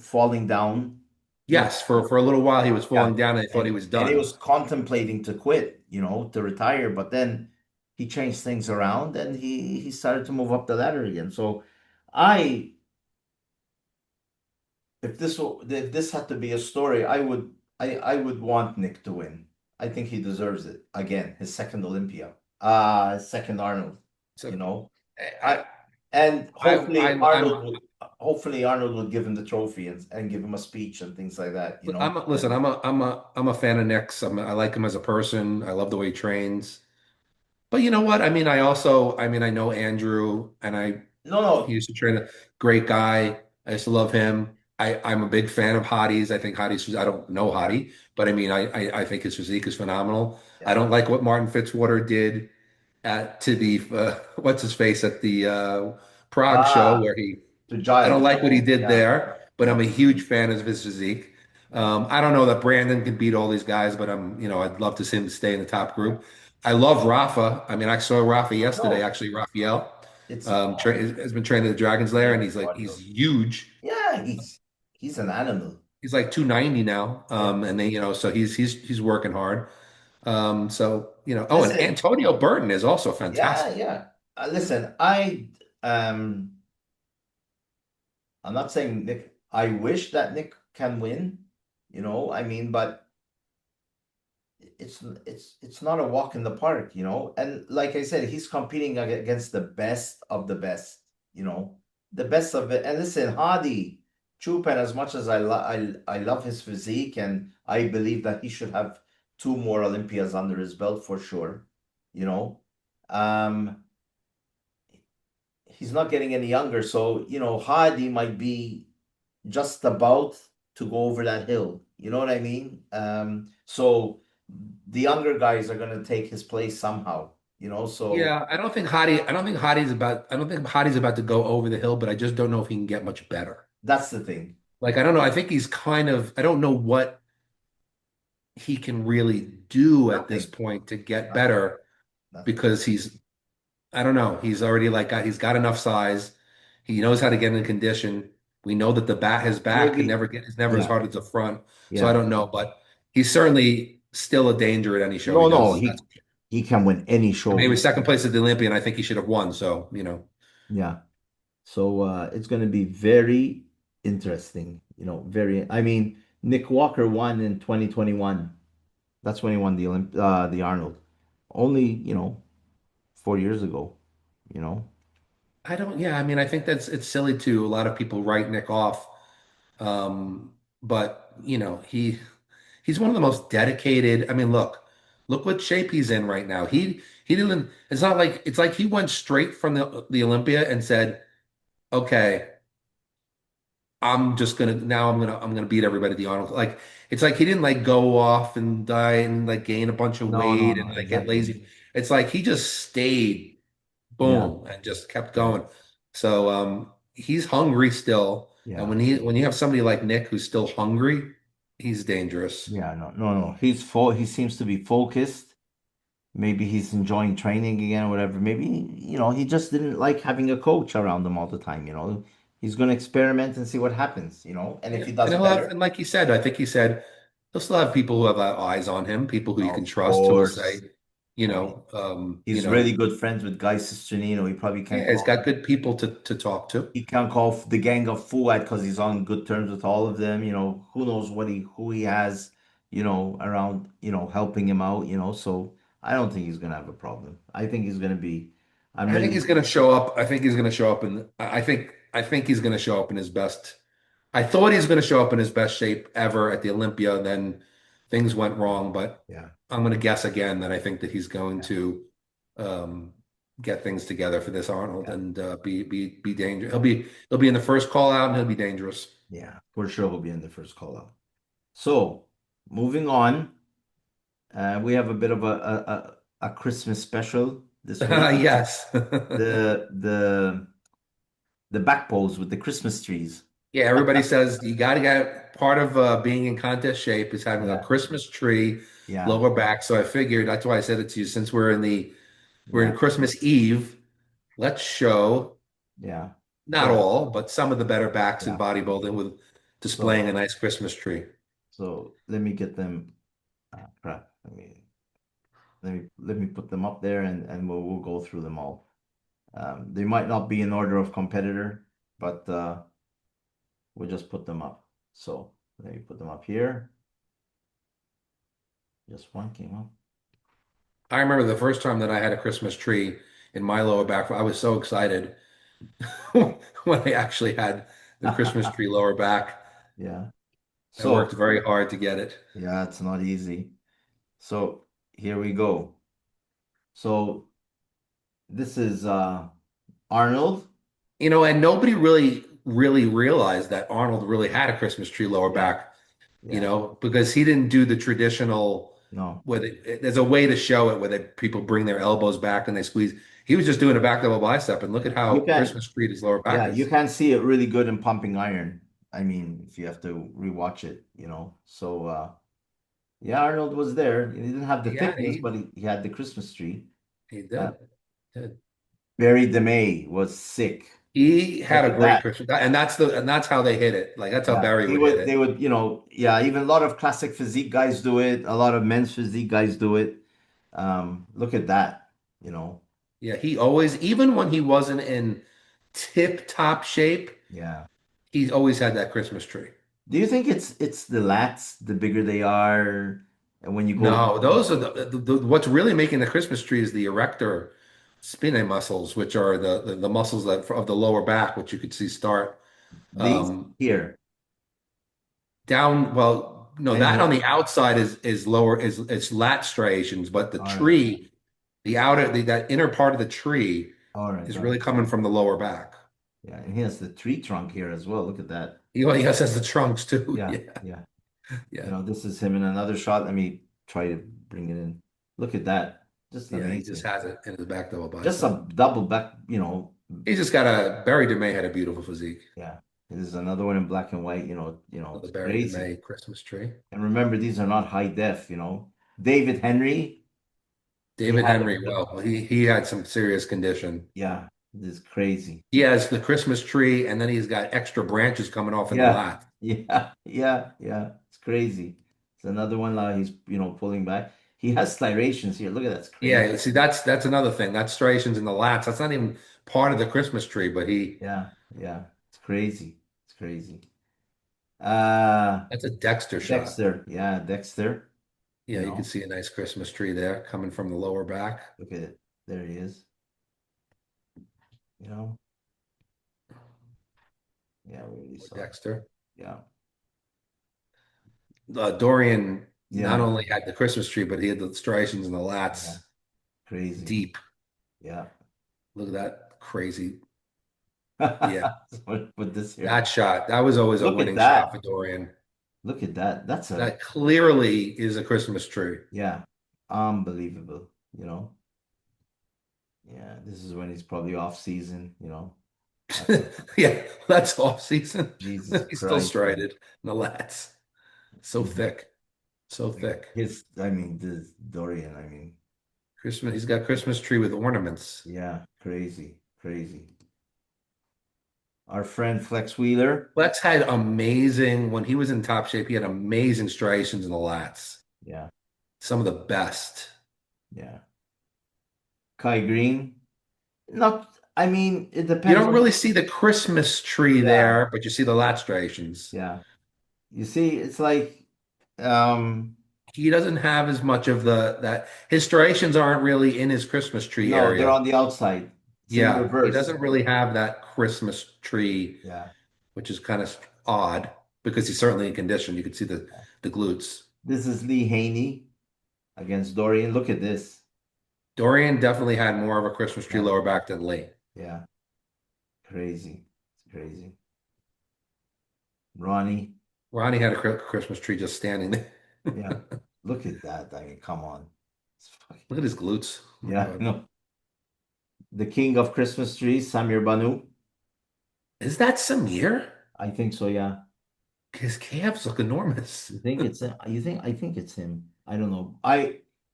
falling down, you know, Yes, for a little while he was yeah, falling down and I thought he was and he done. was contemplating to quit, to retire, but then he changed things around and he started to move up the ladder again. So I if this had to be a story, I would want Nick to win. I think he deserves it again, his second Olympia, second Arnold. You So know, I I and I'm hopefully Arnold would give him the trophy and give him a speech and things like that. listen, I'm a fan of Nick's. I like him as a person. I love the way he trains. But you know what? I mean, I know Andrew, and No, he no, used to train a great guy. I used to love him. I'm a big fan of Hottie's. I think I don't know yeah, Hottie, but I mean, I think his physique is phenomenal. I yeah, don't like what Martin Fitzwater did to the what's his face at the Prague show ah, where to I don't Giles, like what he did yeah, there, but I'm yeah. a huge fan of his physique. I don't know that Brandon can beat all these guys, but I'd love to see him stay in the top group. I love Rafa. I mean, I saw Rafa yesterday, No, actually, Raphael it's has been training at the Dragon's Lair, and great he's bodybuilder. huge. Yeah, he's an animal. He's like 290 now. Yeah. And then, so he's working hard. Oh, and Listen, Antonio Burton is also yeah, fantastic. yeah. Listen, um I'm not saying Nick. I wish that Nick can win. I mean, but it's not a walk in the park. And like I said, he's competing against the best of the best. The best of it. And listen, Hadi Chupan, as much as I love his physique, and I believe that he should have two more Olympias under his belt for sure. You know, um, he's not getting any younger, so Hadi might be just about to go over that hill. You know what I mean? So the younger guys are gonna take his place somehow. So Yeah, I don't think Hottie's about to go over the hill, but I just don't know if he can get much better. that's the thing. Like, I don't know. I think I don't know what he can really do at this Nothing. point to get Nothing. better Nothing. because I don't know. He's already he's got enough size. He knows how to get in condition. We know that his back Maybe. is never as Yeah. hard as the front. So I Yeah. don't know, but he's certainly still a danger at any show he No, no. does. He can win any I show mean, he he. was second place at the Olympia, and I think he should have won. So. Yeah. So it's gonna be very interesting. Very. I mean, Nick Walker won in 2021. That's when he won the Arnold. Only 4 years ago. You know. Yeah, I mean, I think it's silly too. A lot of people write Nick off. But he's one of the most dedicated. I mean, look what shape he's in right now. He didn't, it's like he went straight from the Olympia and said, okay, I'm gonna beat everybody at the Arnold. Like it's like he didn't like go off and die and like gain a bunch of No, no, weight no. and like get Exactly. lazy. It's like he just stayed Yeah. boom, and just kept Yeah. going. So he's hungry still. And Yeah. when you have somebody like Nick who's still hungry, he's dangerous. Yeah. No, no, no. He seems to be focused. Maybe he's enjoying training again or whatever. Maybe, he just didn't like having a coach around him all the time. He's going to experiment and see what happens. And if Yeah. he And does he'll have, better, and like he said, I think he said he'll still have people who have eyes on him, people who you can of trust who will say, course. He's really good friends with Guy Cisternino. He probably can't yeah, he's call got good people to talk to. he can't call the gang of Fuad because he's on good terms with all of them. Who knows who he has, around, helping him out. So I don't think he's gonna have a problem. I think he's gonna be I'm I think really he's going to show up. I think he's going to show up in. I think he's going to show up in his best. I thought he's going to show up in his best shape ever at the Olympia. Then things went wrong, but yeah. I'm going to guess again that I think that he's going to um, get things together for this Arnold Yeah. and be dangerous. He'll be in the first call out and he'll be dangerous. Yeah, for sure will be in the first call out. So, moving on, we have a bit of a Christmas special this week. Yes. The the the back pose with the Christmas trees. Yeah, everybody says you got to get part of being in contest shape is having a Yeah, Christmas tree yeah, lower back. So I figured that's why I said it to you since we're in yeah, Christmas Eve, let's show yeah. not So all, but some of the better backs in yeah. bodybuilding with So displaying a nice Christmas tree. let me get them. Crap. Let me put them up there and we'll go through them all. They might not be in order of competitor, but we'll just put them up. So let me put them up here. Just one came up. I remember the first time that I had a Christmas tree in my lower back. I was so excited when I actually had the Christmas tree lower back. Yeah. I worked So very hard to get it. yeah, it's not easy. So here we go. So this is Arnold. And nobody really realized that Arnold really had a Christmas tree lower Yeah, back, yeah. because he didn't do the traditional No. there's a way to show it where people bring their elbows back and they squeeze. He was just doing a back double bicep, and look at how You can Christmas tree his lower back Yeah, you is. can see it really good in pumping iron. I mean, if you have to rewatch it. So yeah, Arnold was there. He didn't have the Yeah, thickness, but he had the Christmas tree. he Uh, did. Barry DeMay was sick. He had Look a at great that. Christmas, and that's how they hit it. Like that's how Yeah, Barry would hit they it. would, yeah, even a lot of classic physique guys do it. A lot of men's physique guys do it. Look at that. Yeah, he always, even when he wasn't in tip-top shape, Yeah. he's always had that Christmas tree. Do you think it's the lats, the bigger they are, and when you go No, those are what's really making the Christmas tree is the erector spinae muscles, which are the muscles of the lower back, which you could see start these um, here down. Well, no, and that on here. the outside is lower is it's lat striations, but the All right. tree, that inner part of the tree All right. is All really right. coming from the lower back. Yeah, and he has the tree trunk here as well. Look at that. He also has the trunks too. Yeah, Yeah, yeah. yeah, This is him in another shot. Let me try to bring it in. Look at that. Just yeah. He just amazing. has it in his back double Just bicep. a double back. He's just got Barry DeMay had a beautiful physique. Yeah. This is another one in black and white. The It's Barry crazy. DeMay Christmas tree. And remember, these are not high def. David Henry, he David had Henry, well, he had some serious condition. yeah, this is crazy. He has the Christmas tree, and then he's got extra branches coming off in the Yeah, lat. yeah, yeah, yeah. It's crazy. It's another one now he's pulling back. He has striations here. Look at that. It's crazy. Yeah, see, that's another thing. That's striations in the lats. That's not even part of the Christmas tree, but Yeah, yeah. It's crazy. It's crazy. Uh that's a Dexter shot. Dexter. Yeah, Dexter. Yeah, You you can know, see a nice Christmas tree there coming from the lower back. look at it. There he is. You know, yeah, we really saw it. Dexter. Yeah, Dorian not yeah, only had the Christmas tree, but he had the striations in the yeah. lats Crazy. deep. Yeah. Look at that crazy. Yeah, Put this here. that shot. That was always a Look at winning that. shot for Dorian. Look at that. That clearly is a Christmas tree. Yeah, unbelievable. You know. Yeah, this is when he's probably off season. Yeah, that's off season. Jesus He's still Christ. strided in the lats. So thick. So thick. This Dorian, Christmas, he's got Christmas tree with ornaments. yeah, crazy, crazy. Our friend Flex Wheeler. Flex had amazing, when he was in top shape, he had amazing striations in the lats. Yeah, Some of the best. yeah. Kai Green. Not, it You depends don't on, really see the Christmas tree yeah, there, but you see the lat striations. yeah. You see, it's like, um, He doesn't have as much of that. His striations aren't really in his Christmas tree no, they're area. on the outside. It's in Yeah, he reverse. doesn't really have that Christmas tree, Yeah. which is kind of odd because he's certainly in condition. You can see the glutes. This is Lee Haney against Dorian. Look at this. Dorian definitely had more of a Christmas tree Yeah. lower back than Lee. Yeah. Crazy. It's crazy. Ronnie. Ronnie had a Christmas tree just standing there. Yeah. Look at that. I mean, come on. It's fucking, Look at his glutes. Oh my yeah, God. no. The king of Christmas trees, Samir Banu. Is that Samir? I think so, yeah. His calves look enormous. You think it's I think it's him. I don't know.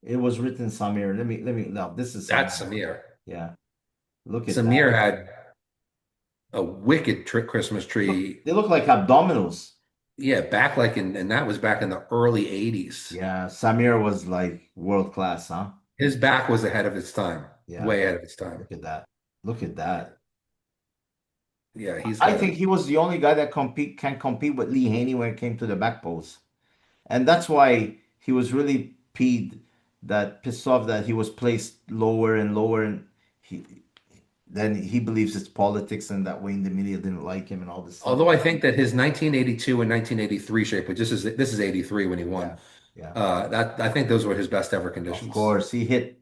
It was written Samir. Let me no, this is That's Samir. Samir. Yeah. Look at Samir that. had a wicked Christmas tree. They look like abdominals. Yeah, back like and that was back in the early 80s. Yeah, Samir was like world class, huh? His back was ahead of its time, Yeah. way ahead of its time. Look at that. Look at that. Yeah, he's I got think he was the only guy that can compete with Lee Haney when it came to the back pose. And that's why he was really pissed off that he was placed lower and lower, and he believes it's politics and that Wayne the media didn't like him and all this stuff. although I think that his 1982 and 1983 shape, which this is 83 when he won. Yeah. That I think those were his best ever Of conditions. course, he hit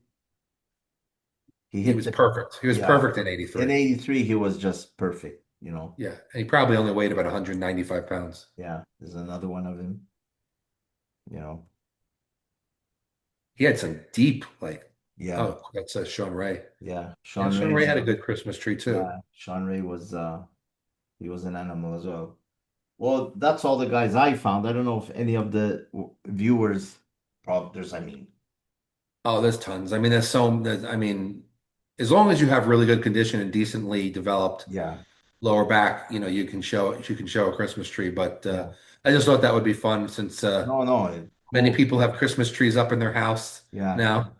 He was perfect. He was yeah. perfect in 83. In 83, he was just perfect, you know. Yeah, and he probably only weighed about 195 pounds. Yeah, there's another one of him, you know. He had some deep, like, Yeah, oh, that's Shawn Ray. yeah. Shawn Ray had a good Christmas tree too. Yeah, Shawn Ray was he was an animal as well. Well, that's all the guys I found. I don't know if any of the viewers, probably there's, I mean, Oh, there's tons. I mean, I mean, as long as you have really good condition and decently developed yeah, lower back, you can show a Christmas tree. But yeah. I just thought that would be fun since No, many cool. people have Christmas trees up in their house Yeah. now.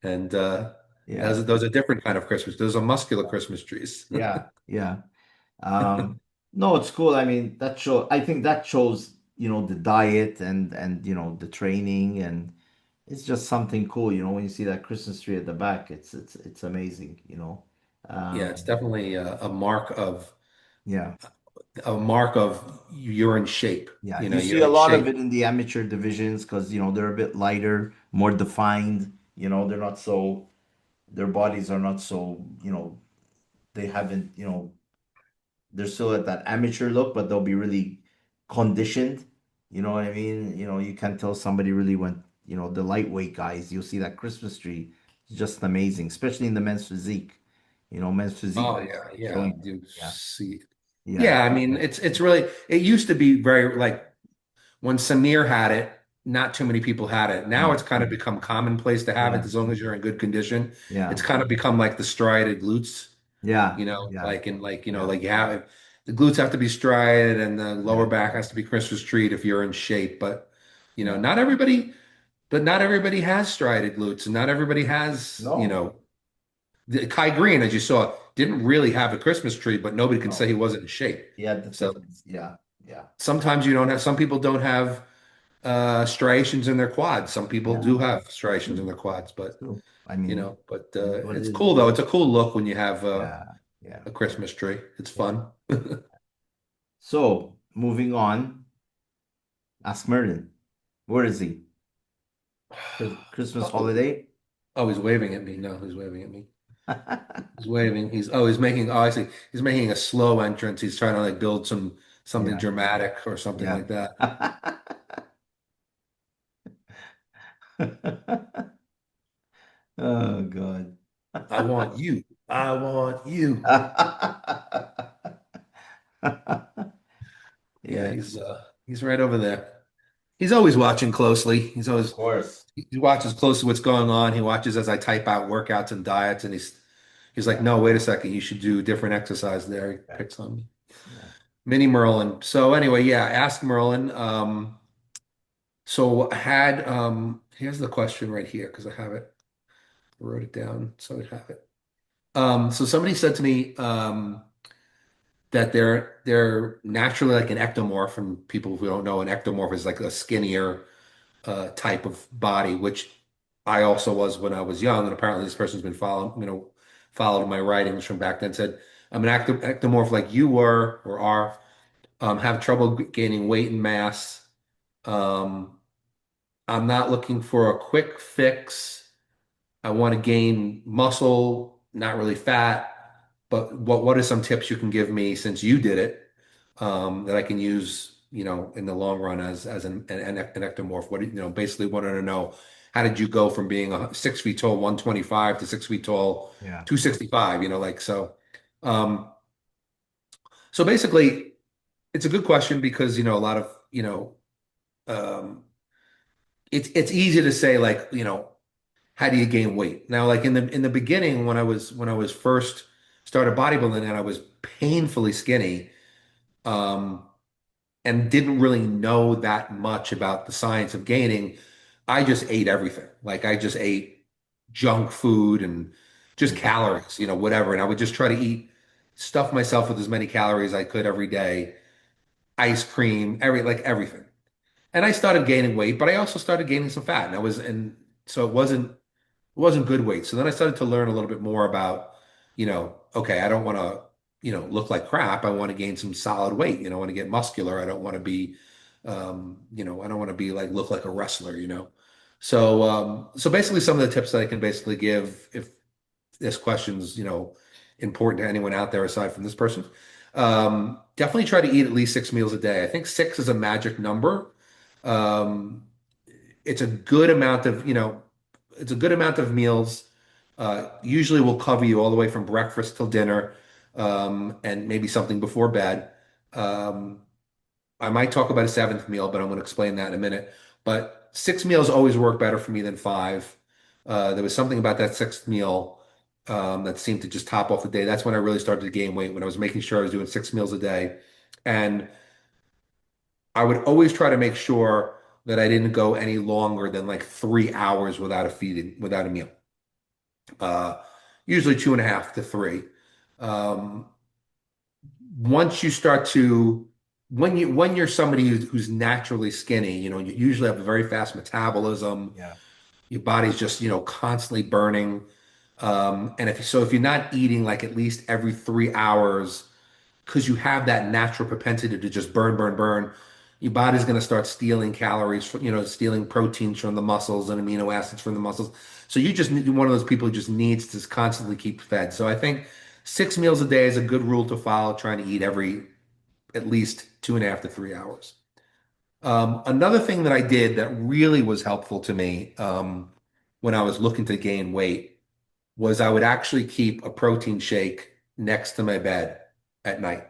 And Yeah, those are different kind of Christmas. Those are muscular Christmas trees. yeah, yeah. No, it's cool. I mean, I think that shows, you know, the diet and you know, the training, and it's just something cool, you know, when you see that Christmas tree at the back, it's amazing, you know. Yeah, it's definitely Yeah. a mark of you're in shape. Yeah, You know, you see you're a in lot of shape. it in the amateur divisions because, you know, they're a bit lighter, more defined, you know, their bodies are not so, you know, they haven't, you know, they're still at that amateur look, but they'll be really conditioned. You know what I mean? You know, you can tell somebody really went, you know, the lightweight guys, you'll see that Christmas tree is just amazing, especially in the men's physique. You know, men's physique Oh yeah, showing. you Yeah, see. yeah, Yeah, I mean, it's really it used to be very like when Samir had it, not too many people had it. Now it's no, kind of become commonplace to have it yeah, as long as you're in good condition. It's yeah, kind of become like the striated glutes, yeah, yeah, yeah, like you have the glutes have to be striated and the lower yeah, back has to be Christmas treat if you're in shape. But yeah. not everybody has striated glutes, and not everybody has, No, Kai Green, as you saw, didn't really have a Christmas tree, but nobody can say no. he wasn't in shape. He had the So fitness. Yeah, yeah, sometimes some people don't have striations in their quads. Some people yeah. do have It's striations in true. their quads, It's but true. I mean, it is what it it's is. cool though. It's a cool look when you have Yeah, yeah, a Christmas tree. It's yeah. fun. So moving on, ask Merlin. Where is he? Christmas Oh, holiday? oh, he's waving at me. No, he's waving at me. He's waving. He's making. Oh, I see. He's making a slow entrance. He's trying to like build something Yeah, dramatic or something yeah. like that. Oh God. I want you. I want you. Yeah, Yeah, he's right over there. He's always watching closely. of course. He watches closely what's going on. He watches as I type out workouts and diets, and he's like, Yeah, no, wait a second, you should do different exercise there. He yeah, picks on me. yeah, Mini Merlin. So anyway, yeah, ask Merlin. So I had here's the question right here because I have it. I wrote it down, so I have it. So somebody said to me that they're naturally like an ectomorph, and people who don't know, an ectomorph is like a skinnier type of body, which I also was when I was young, and apparently this person's been following, followed my writings from back then, said, I'm an ectomorph like you were or are, have trouble gaining weight and mass. Um, I'm not looking for a quick fix. I want to gain muscle, not really fat. But what are some tips you can give me since you did it, that I can use, in the long run as an ectomorph? Basically wanted to know, how did you go from being 6 feet tall, 125 to 6 feet tall, Yeah. 265, so. Um, so basically, it's a good question because, a lot of, um, it's easy to say, like, how do you gain weight? Now, like in the beginning, when I was first started bodybuilding and I was painfully skinny, um, and didn't really know that much about the science of gaining, I just ate everything. Like I just ate junk food and just Yeah. calories, whatever. And I would just try to stuff myself with as many calories as I could every day, ice cream, everything. And I started gaining weight, but I also started gaining some fat. And so it wasn't good weight. So then I started to learn a little bit more about, okay, I don't want to, look like crap. I want to gain some solid weight. I want to get muscular. I don't want to be, I don't want to be like, look like a wrestler, So basically some of the tips that I can basically give, if this question's, important to anyone out there aside from this person, definitely try to eat at least 6 meals a day. I think six is a magic number. Um, it's a good amount of, it's a good amount of meals. Usually will cover you all the way from breakfast till dinner, and maybe something before bed. Um, I might talk about a seventh meal, but I'm going to explain that in a minute. But 6 meals always work better for me than five. There was something about that sixth meal, that seemed to just top off the day. That's when I really started to gain weight, when I was making sure I was doing 6 meals a day. And I would always try to make sure that I didn't go any longer than like 3 hours without without a meal. Uh, Usually 2.5 to 3. Um, Once you start to, when you're somebody who's naturally skinny, you usually have a very fast metabolism. Yeah. Your body's just, constantly burning. And if you're not eating like at least every 3 hours, because you have that natural propensity to just burn, burn, burn, your body's going to start stealing calories, stealing proteins from the muscles and amino acids from the muscles. So you just need one of those people who just needs to constantly keep fed. So I think 6 meals a day is a good rule to follow, trying to eat every at least 2.5 to 3 hours. Another thing that I did that really was helpful to me, when I was looking to gain weight, was I would actually keep a protein shake next to my bed at night.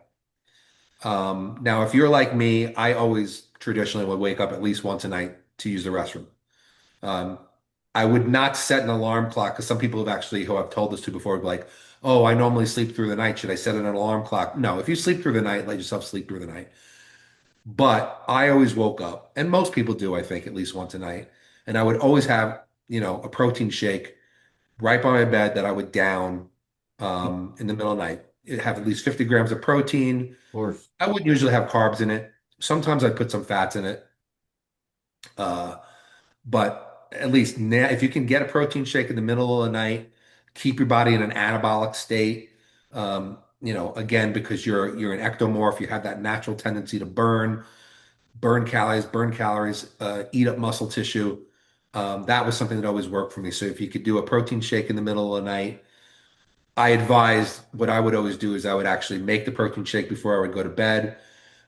Now, if you're like me, I always traditionally would wake up at least once a night to use the restroom. Um, I would not set an alarm clock, because some people have actually, who I've told this to before, would be like, "Oh, I normally sleep through the night. Should I set an alarm clock?" No, if you sleep through the night, let yourself sleep through the night. But I always woke up, and most people do, I think, at least once a night. And I would always have, a protein shake right by my bed that I would down, in the middle of the night. It have at least 50 grams of protein. Of course. I wouldn't usually have carbs in it. Sometimes I'd put some fats in it. Uh, but at least now, if you can get a protein shake in the middle of the night, keep your body in an anabolic state. Again, because you're an ectomorph, you have that natural tendency to burn calories, eat up muscle tissue. That was something that always worked for me. So if you could do a protein shake in the middle of the night, I advised, what I would always do is I would actually make the protein shake before I would go to bed,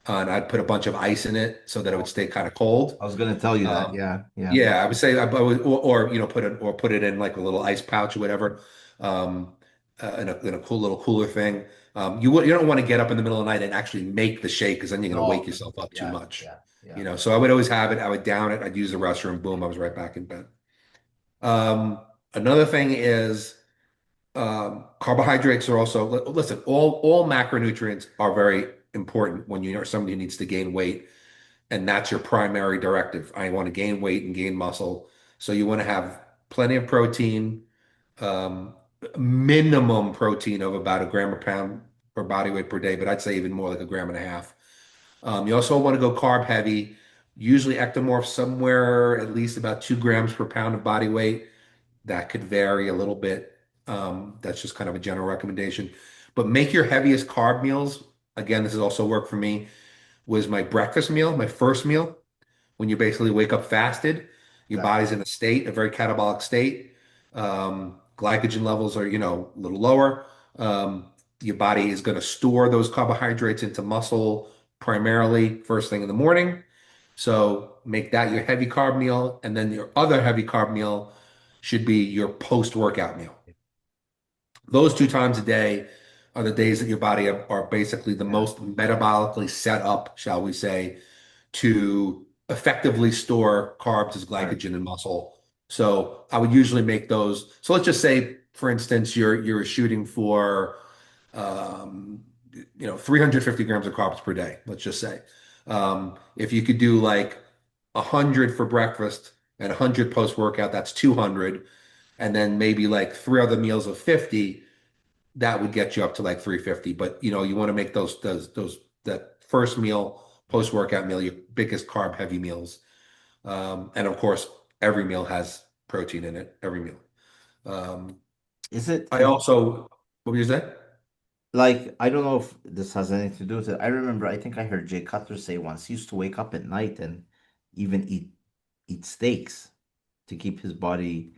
and I'd put a bunch of ice in it so that it would stay kind of cold. I was gonna tell you that. Um, Yeah. Yeah. yeah, I would say I would, put it in like a little ice pouch or whatever, um, in a cool little cooler thing. You don't want to get up in the middle of the night and actually make the shake, because then you're going to wake No. yourself up too Yeah. much. Yeah. Yeah. So I would always have it. I would down it. I'd use the restroom. Boom, I was right back in bed. Um, Another thing is, carbohydrates are also, listen, all macronutrients are very important when you're somebody who needs to gain weight, and that's your primary directive. I want to gain weight and gain muscle. So you want to have plenty of protein, um, minimum protein of about a gram a pound per body weight per day, but I'd say even more, like a gram and a half. You also want to go carb heavy, usually ectomorph somewhere at least about 2 grams per pound of body weight. That could vary a little bit, That's just kind of a general recommendation. But make your heaviest carb meals. Again, this has also worked for me. Was my breakfast meal, my first meal, when you basically wake up fasted, your Exactly. body's in a state, a very catabolic state. Glycogen levels are, a little lower. Your body is going to store those carbohydrates into muscle primarily first thing in the morning. So make that your heavy carb meal, and then your other heavy carb meal should be your post-workout meal. Those 2 times a day are the days that your body are basically the Yeah. most metabolically set up, shall we say, to effectively store carbs as Right. glycogen in muscle. So I would usually make those. So let's just say, for instance, you're shooting for um, 350 grams of carbs per day. Let's just say, if you could do like 100 for breakfast and 100 post workout, that's 200, and then maybe like 3 other meals of 50. That would get you up to like 350. But you want to make those that first meal, post workout meal, your biggest carb heavy meals. And of course, every meal has protein in it. Every meal. Um, Is it I is it also, what was that? like I don't know if this has anything to do with it. I remember I think I heard Jay Cutler say once he used to wake up at night and even eat steaks to keep his body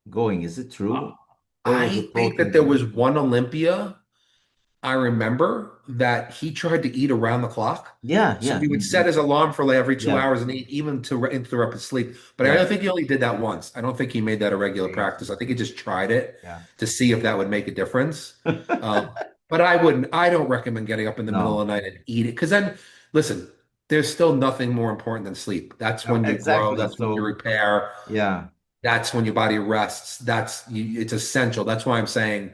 going. Is it Uh, true? Or was I it think that protein there based? was one Olympia I remember that he tried to eat around the clock. Yeah, So yeah. he would set his alarm for like every two Yeah, hours and eat, even to interrupt his sleep. But I yeah, don't think he only did that once. I don't think he made that a regular yeah, practice. I think he just tried it yeah. to see if that would make a difference. But I don't recommend getting up in the middle No, of the night and eat it. Because then, listen, there's still nothing more important than sleep. That's no, when you grow. exactly. That's when you So repair. yeah, That's when your body rests. It's essential. That's why I'm saying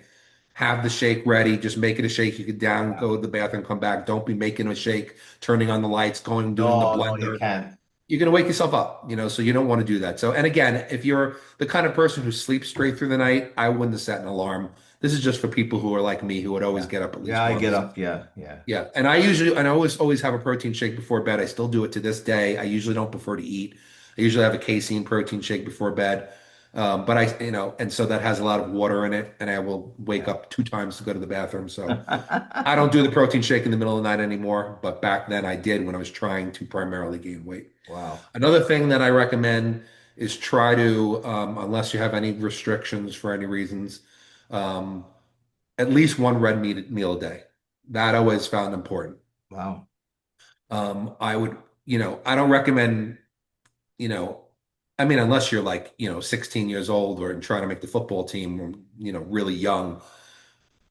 have the shake ready. Just make it a shake. You get down, yeah. go to the bathroom, come back. Don't be making a shake, turning on the lights, going, doing the No, no, you blender. can't. You're going to wake yourself up, so you don't want to do that. So, and again, if you're the kind of person who sleeps straight through the night, I wouldn't have set an alarm. This is just for people who are like me, who would always Yeah. get up at Yeah, least I get once. up. Yeah, yeah. Yeah, and I always have a protein shake before bed. I still do it to this day. I usually don't prefer to eat. I usually have a casein protein shake before bed. But and so that has a lot of water in it, and I will wake Yeah. up 2 times to go to the bathroom. So I don't do the protein shake in the middle of the night anymore, but back then I did when I was trying to primarily gain weight. Wow. Another thing that I recommend is try to, unless you have any restrictions for any reasons, um, at least one red meat meal a day. That I always found important. Wow. I would, I don't recommend, you know, I mean, unless you're like, 16 years old or trying to make the football team, or, really young.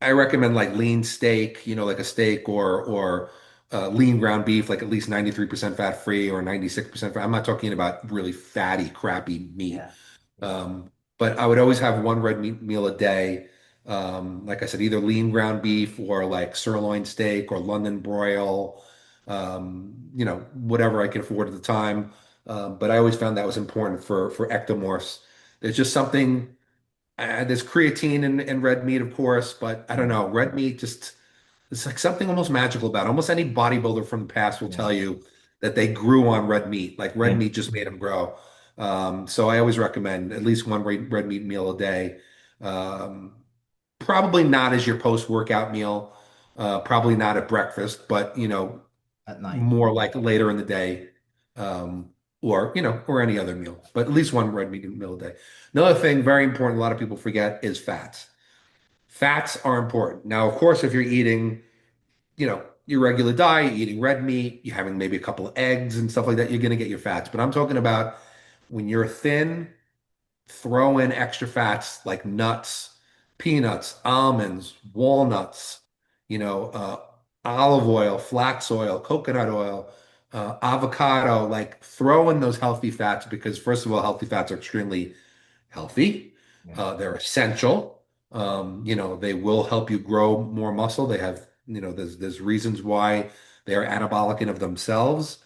I recommend like lean steak, like a steak or lean ground beef, like at least 93% fat free or 96% fat. I'm not talking about really fatty, crappy meat. Yeah. Yeah. But I would always have one red meat meal a day. Like I said, either lean ground beef or like sirloin steak or London broil, whatever I can afford at the time. But I always found that was important for ectomorphs. There's just something, there's creatine in red meat, of course, but I don't Yeah. know. Red meat just, it's like something almost magical about it. Almost any bodybuilder from the past will Yeah. tell you that they grew on red meat. Like red Yeah. meat just made them grow. So I always recommend at least one red meat meal a day. Um, Probably not as your post-workout meal, probably not at breakfast, but At night. more like later in the day, um, or any other meal. But at least one red meat meal a day. Another thing, very important, a lot of people forget is fats. Fats are important. Now, of course, if you're eating, your regular diet, eating red meat, you're having maybe a couple of eggs and stuff like that, you're going to get your fats. But I'm talking about when you're thin, throw in extra fats like nuts, peanuts, almonds, walnuts, you know, uh, olive oil, flax oil, coconut oil, avocado. Like throw in those healthy fats because, first of all, healthy fats are extremely healthy. Yeah. They're essential. They will help you grow more muscle. They have, there's reasons why they are anabolic in of themselves,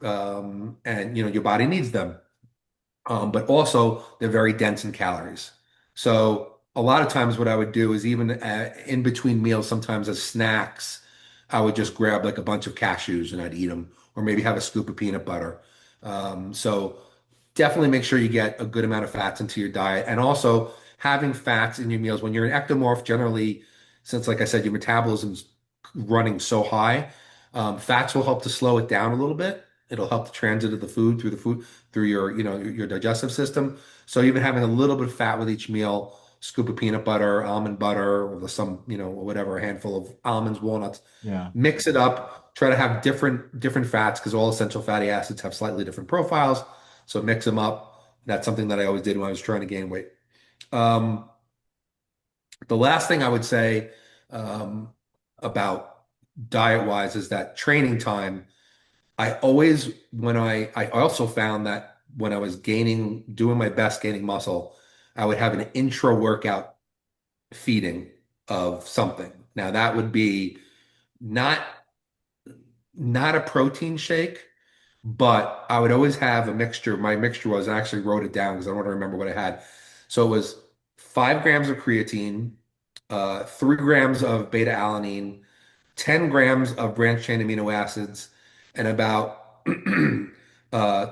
and your body needs them. But also they're very dense in calories. So a lot of times what I would do is even in between meals, sometimes as snacks, I would just grab like a bunch of cashews and I'd eat them, or maybe have a scoop of peanut butter. So definitely make sure you get a good amount of fats into your diet, and also having fats in your meals. When you're an ectomorph, generally, since like I said, your metabolism's running so high, fats will help to slow it down a little bit. It'll help the transit of the food through your, your digestive system. So even having a little bit of fat with each meal, scoop of peanut butter, almond butter, or some, whatever, a handful of almonds, walnuts, Yeah. mix it up, try to have different fats because all essential fatty acids have slightly different profiles. So mix them up. That's something that I always did when I was trying to gain weight. Um, the last thing I would say um, about diet wise is that training time. I always, I also found that when I was doing my best gaining muscle, I would have an intra workout feeding of something. Now that would be not not a protein shake, but I would always have a mixture. My mixture was, I actually wrote it down because I don't want to remember what I had. So it was 5 grams of creatine, 3 grams of beta alanine, 10 grams of branched chain amino acids, and about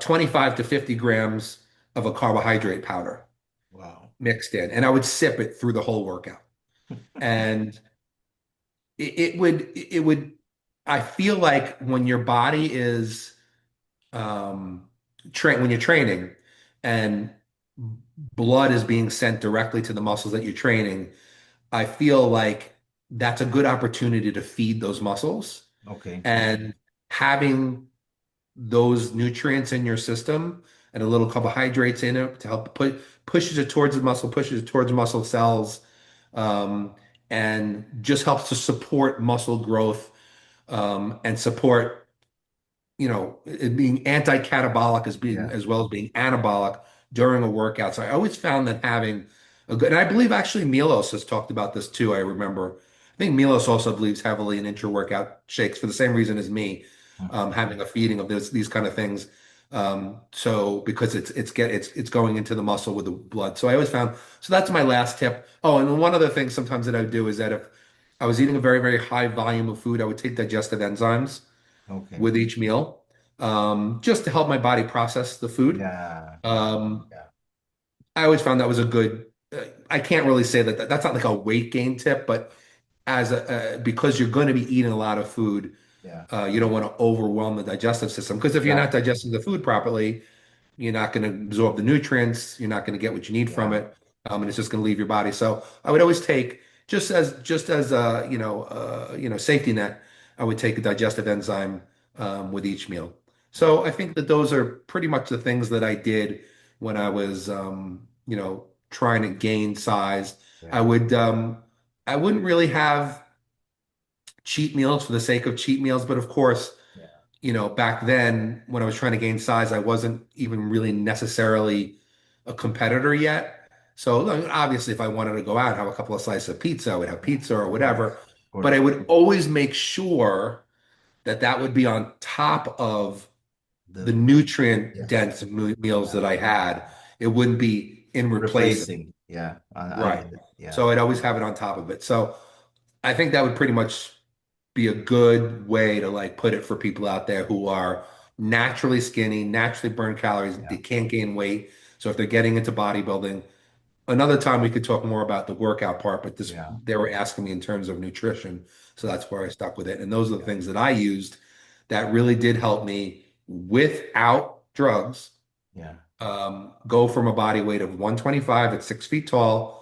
25 to 50 grams of a carbohydrate powder Wow. mixed in. And I would sip it through the whole workout. And it would, I feel like when your body is when you're training and blood is being sent directly to the muscles that you're training, I feel like that's a good opportunity to feed those muscles. Okay. And having those nutrients in your system and a little carbohydrates in it to help pushes it towards the muscle, pushes it towards muscle cells, um, and just helps to support muscle growth, and support, it being anti-catabolic as being Yeah. as well as being anabolic during a workout. So I always found that having a good, and I believe actually Milos has talked about this too. I remember, I think Milos also believes heavily in intra-workout shakes for the same reason as me, having a feeding of these kind of things. So because it's going into the muscle with the blood. So I always found, so that's my last tip. Oh, and one other thing sometimes that I would do is that if I was eating a very, very high volume of food, I would take digestive enzymes Okay. with each meal, just to help my body process the food. Yeah. Um, Yeah. I always found that was a good. I can't really say that's not like a weight gain tip, but because you're going to be eating a lot of food, Yeah. you don't want to overwhelm the digestive system. Because if you're not Exactly. digesting the food properly, you're not going to absorb the nutrients. You're not going to get what you need from Yeah. it, and it's just going to leave your body. So I would always take, just as a safety net. I would take a digestive enzyme with each meal. So I think that those are pretty much the things that I did when I was trying to gain size. I Yeah. would I wouldn't really have cheat meals for the sake of cheat meals, but of course, Yeah. back then when I was trying to gain size, I wasn't even really necessarily a competitor yet. So like, obviously, if I wanted to go out and have a couple of slices of pizza, I would have pizza or Of course. whatever. Of But I course. would always make sure that that would be on top of the The nutrient yes. dense meals Yeah. that I had. It wouldn't be in replacement. Replacing. Yeah. I Right. get it. Yeah. So I'd always have it on top of it. So I think that would pretty much be a good way to like put it for people out there who are naturally skinny, naturally burn calories, they Yeah. can't gain weight. So if they're getting into bodybuilding, another time we could talk more about the workout part, but this Yeah. they were asking me in terms of nutrition. So that's where I stuck with it. And those are the Yeah. things that I used that really did help me without drugs, Yeah. go from a body weight of 125 at 6 feet tall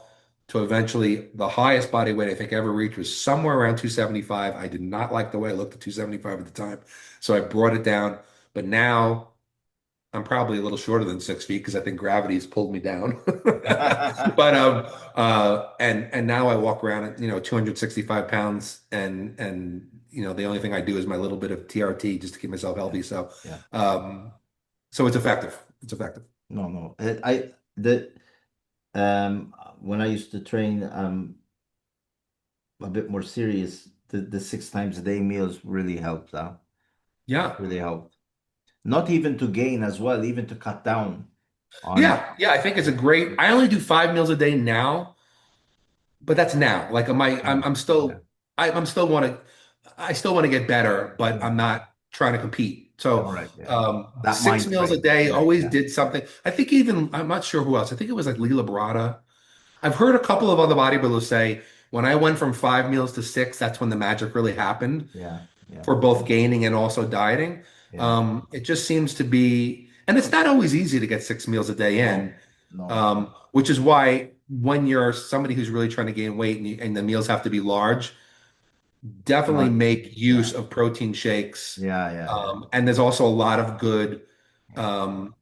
to eventually the highest body weight I think I ever reached was somewhere around 275. I did not like the way I looked at 275 at the time. So I brought it down. But now I'm probably a little shorter than 6 feet because I think gravity's pulled me down. But and now I walk around at 265 pounds, and the only thing I do is my little bit of TRT just to keep myself Yeah. healthy. So Yeah. so it's effective. It's effective. No, no. I the when I used to train a bit more serious, the 6 times a day meals really helped out. Yeah. Really helped. Not even to gain as well, even to cut down on Yeah, I think it's a great. I only do 5 meals a day now, but that's now. Like I'm yeah. still, I'm still want to, I still want to get better, but Yeah. I'm not trying to compete. So, Correct. Yeah. That six mind meals a frame. day Correct. always Yeah. did something. I think even I'm not sure who else. I think it was like Lila Barada. I've heard a couple of other bodybuilders say when I went from 5 meals to six, that's when the magic really happened Yeah, yeah, for both gaining and also dieting. yeah. It just seems to be, and it's not always easy to get 6 meals a day in, No, no. which is why when you're somebody who's really trying to gain weight and the meals have to be large, definitely Not, make yeah, use of protein shakes. yeah, yeah, yeah. And there's also a lot of good, um,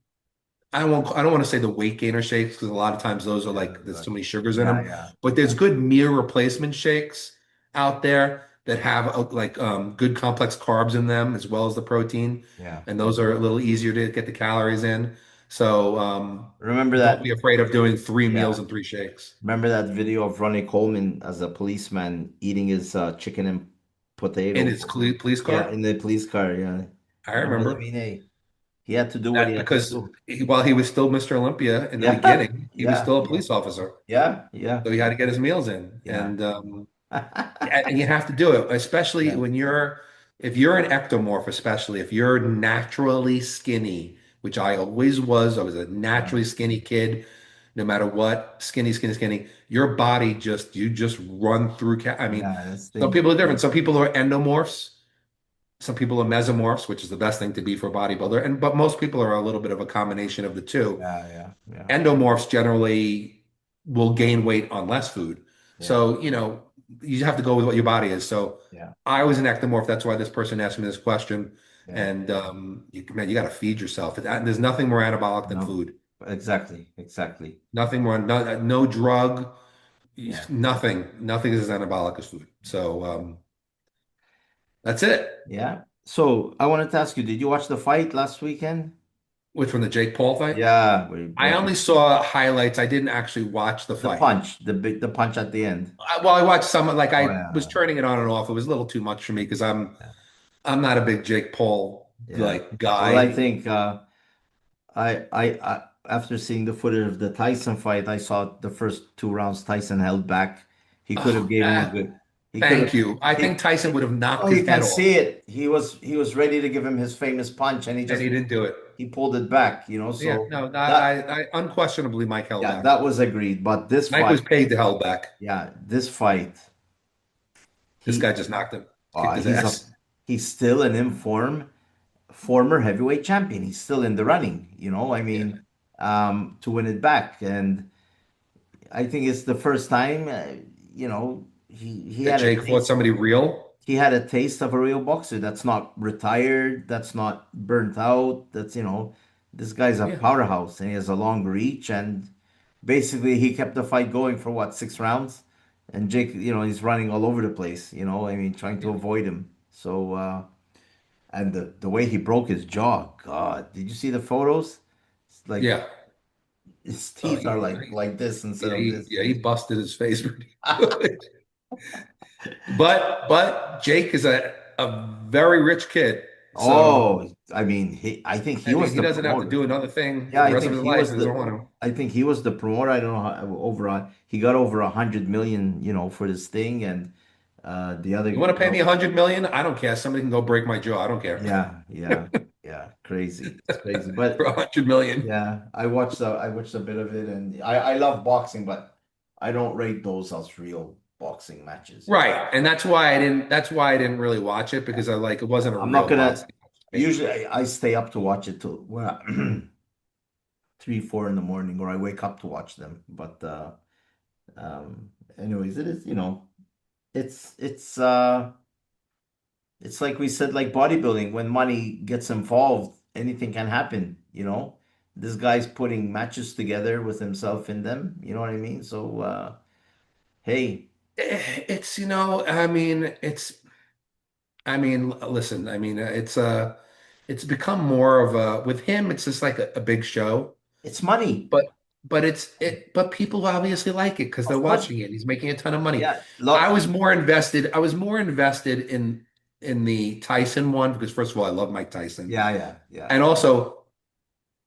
I don't want to say the weight gainer shakes because a lot of times those are Yeah, like there's so many sugars in yeah, them. yeah, But there's good meal replacement shakes out there that have like good complex carbs in them as well as the protein, yeah. and those are a little easier to get the calories in. So Remember don't that? be afraid of doing three Yeah. meals and three shakes Remember that video of Ronnie Coleman as a policeman eating his chicken and in potato? his police Yeah, car. in the police car. Yeah. I You know, I remember mean, hey, he had to do what he that had to because do. while he was still Mr. Olympia in the Yeah, beginning, he was yeah, still a yeah, police officer. yeah, yeah, So he had to get his meals in. yeah. And you have to do it, especially Yeah, when if you're an ectomorph, especially if you're naturally skinny, which I always was. I was a yeah, naturally skinny kid, no matter what, skinny, skinny, skinny. Your body you just run through. I mean, yeah. That's some people are dangerous. different. Some people are endomorphs. Some people are mesomorphs, which is the best thing to be for a bodybuilder. But most people are a little bit of a combination of the two. Yeah, yeah, yeah, Endomorphs generally will gain weight on less food. yeah, So, you have to go with what your body is. So yeah, I was an ectomorph. That's why this person asked me this question. yeah. And man, you got to feed yourself. There's nothing more anabolic than No, food. exactly, exactly. Nothing more, no drug, Yeah, nothing is as anabolic as food. So that's it. yeah. So I wanted to ask you, did you watch the fight last weekend? Which one, the Jake Paul fight? Yeah, we I broke only saw highlights. I didn't actually watch the the fight. punch, the punch at the end. Well, I watched some, like Oh I was yeah, turning it on and off. It was a little too much for me because yeah, I'm not a big Jake Paul yeah. like Well, I guy. think after seeing the footage of the Tyson fight, I saw the first 2 rounds Tyson held back. He could have Oh, gave him a good. He could thank have. you. I think He, Tyson would have knocked oh, his you head can off, see it. He was ready to give him his famous punch, and he and just he didn't do it. he pulled it back. Yeah, So no, that I unquestionably Mike held yeah, back. that was agreed. But this Mike was fight, paid to hold back. yeah, this fight, This he guy just knocked him, kicked his he's a ass. he's still an informed former heavyweight champion. He's still in the running. I Yeah. mean, to win it back, and I think it's the first time. He That had a Jake fought taste. somebody real. He had a taste of a real boxer. That's not retired. That's not burnt out. This guy's a Yeah. powerhouse and he has a long reach. And basically, he kept the fight going for what, 6 rounds? And Jake, he's running all over the place. I mean, trying to Yeah. avoid him. So, and the way he broke his jaw, God, did you see the photos? It's like Yeah. his Oh, teeth are like this instead of this. he busted his face pretty good. But Jake is a very rich kid. So Oh, I mean, I think he I mean, was he the doesn't have to promoter. do another thing Yeah, for the I rest of think his he life if was he doesn't the. want to. I think he was the promoter. I don't know how he got over 100 million, for this thing, and the other, You want to pay me 100 million? I don't care. Somebody can go break my jaw. I don't care. yeah, yeah, yeah, crazy. It's crazy, but For 100 million. yeah, I watched a bit of it, and I love boxing, but I don't rate those as real boxing matches. Right. And that's why I didn't really watch it because it wasn't a I'm not real gonna. boxing match. Usually, I stay up to watch it till 3, 4 in the morning, or I wake up to watch them. But um, anyways, it is, it's it's uh it's like we said, like bodybuilding, when money gets involved, anything can happen. This guy's putting matches together with himself in them, you know what I mean? So hey, It's, listen, it's become more of with him, it's just like a big show. it's money. But but people obviously like it because they're Of course. watching it. He's making a ton of money. Yeah, look, I was more invested in the Tyson one because first of all, I love Mike Tyson. yeah, yeah, yeah. And also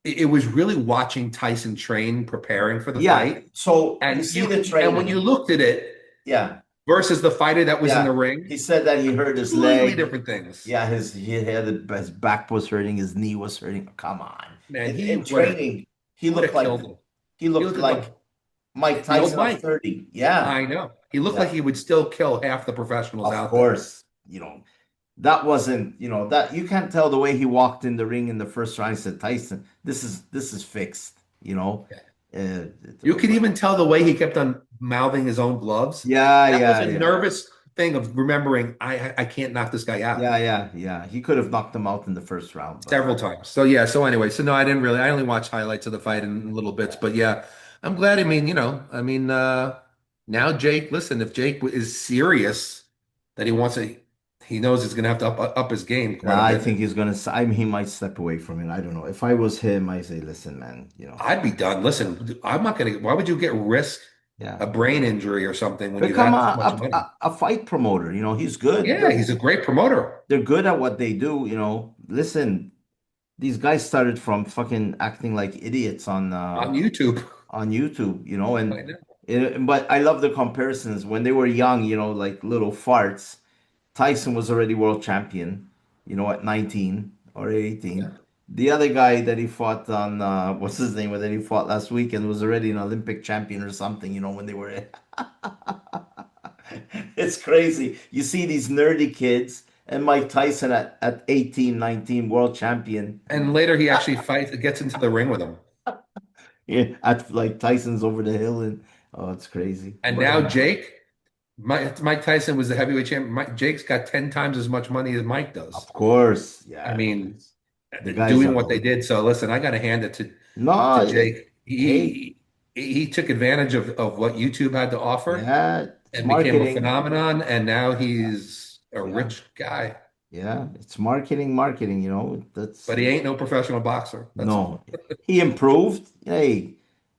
it was really watching Tyson train preparing for the Yeah, fight. so you And see the when you training. looked at it Yeah, versus the fighter that was in the yeah. ring, He said that he hurt his completely leg. different things. Yeah, his back was hurting, his knee was hurting. Come on. Man, In training, he he would looked have killed like him. he He looked looked like like a Mike The old Tyson of Mike. 30. Yeah. I know. He looked Yeah. like he would still kill half the professionals Of out there. course, that wasn't, that you can't tell the way he walked in the ring in the first round. I said, Tyson, this is fixed, Yeah. Uh, You could even tell the way he kept on mouthing his own gloves. yeah, That was yeah, a yeah. nervous thing of remembering, I can't knock this guy out Yeah, yeah, yeah. He could have knocked him out in the first round, but several times. So yeah, so anyway, so no, I only watched highlights of the fight in little bits, but yeah, I'm glad. Now Jake, listen, if Jake is serious that he knows he's gonna have to up his game quite a I bit. think he's gonna. He might step away from it. I don't know. If I was him, I say, listen, man. I'd be done. Listen, I'm not gonna. Why would you get risk Yeah, a brain injury or something when you become have that much money? a fight promoter. He's good. Yeah, he's a great promoter They're good at what they do. Listen, these guys started from fucking acting like idiots on YouTube. on YouTube, I know. but I love the comparisons when they were young, like little farts. Tyson was already world champion, at 19 or 18. Yeah. The other guy that he fought on, what's his name, that he fought last weekend was already an Olympic champion or something, when they were. It's crazy. You see these nerdy kids and Mike Tyson at 18, 19, world champion. And later he actually gets into the ring with him. Yeah, at like Tyson's over the hill, and oh, it's crazy. And now Mike Tyson was the heavyweight champion. Jake's got 10 times as much money as Mike Of does. course, I yeah. mean, The guys doing are what they did. So listen, I got to hand it to no, Jake. hey, He took advantage of what YouTube had to offer yeah, it's and became a marketing. phenomenon. And now he's a Yeah, rich guy, yeah, it's marketing. That's but he ain't no professional boxer. That's no. all. He improved. Hey,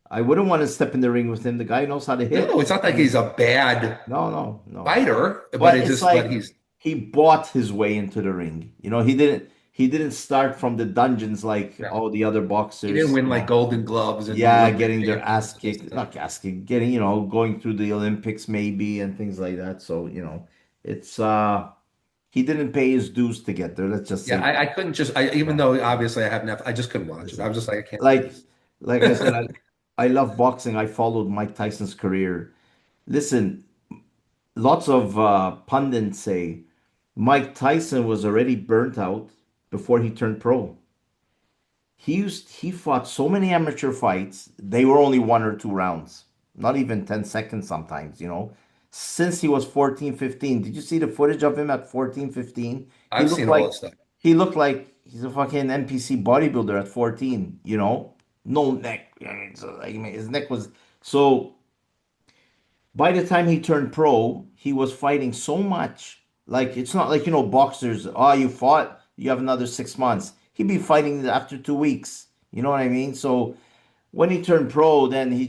I wouldn't want to step in the ring with him. The guy knows how to hit. No, it's not like he's a bad No, no, no. fighter, but But it it's just, but like he's, he bought his way into the ring. He didn't start from the dungeons like no, all the other he didn't boxers. win like Golden Gloves and Yeah, Olympic getting their ass championships. kicked, not ass kicked, getting, going through the Olympics maybe and things like that. So, it's he didn't pay his dues to get there. Let's just Yeah, say I couldn't just, even yeah. though obviously I have Netflix, I just couldn't watch it. I Listen. was just like, I can't do Like this. like I said, I love boxing. I followed Mike Tyson's career. Listen, lots of pundits say Mike Tyson was already burnt out before he turned pro. He fought so many amateur fights, they were only 1 or 2 rounds, not even 10 seconds sometimes. Since he was 14, 15. Did you see the footage of him at 14, 15? He I've looked seen all like this stuff. he looked like he's a fucking NPC bodybuilder at 14. No neck. His neck was so by the time he turned pro, he was fighting so much. Like it's not like boxers. Oh, you fought, you have another 6 months. He'd be fighting after 2 weeks. You know what I mean? So when he turned pro, then he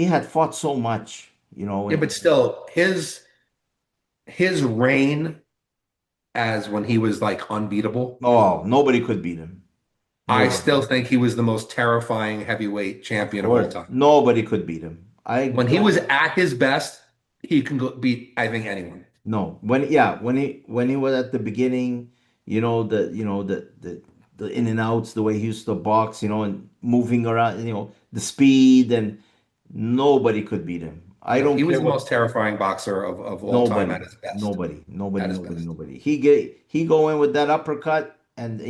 had fought so much. Yeah, but still, his reign as when he was like unbeatable, Oh, nobody could beat him. I Nobody. still think he was the most terrifying heavyweight Of champion of all course, time. nobody could beat him. I When he was don't. at his best, he can beat, I think, anyone. No, when he was at the beginning, the in and outs, the way he used to box, and moving around, the speed, and nobody could beat him. I No, don't he was care the what most terrifying boxer of all time nobody, at his best. nobody, nobody, At his nobody, best. nobody. He go in with that uppercut, and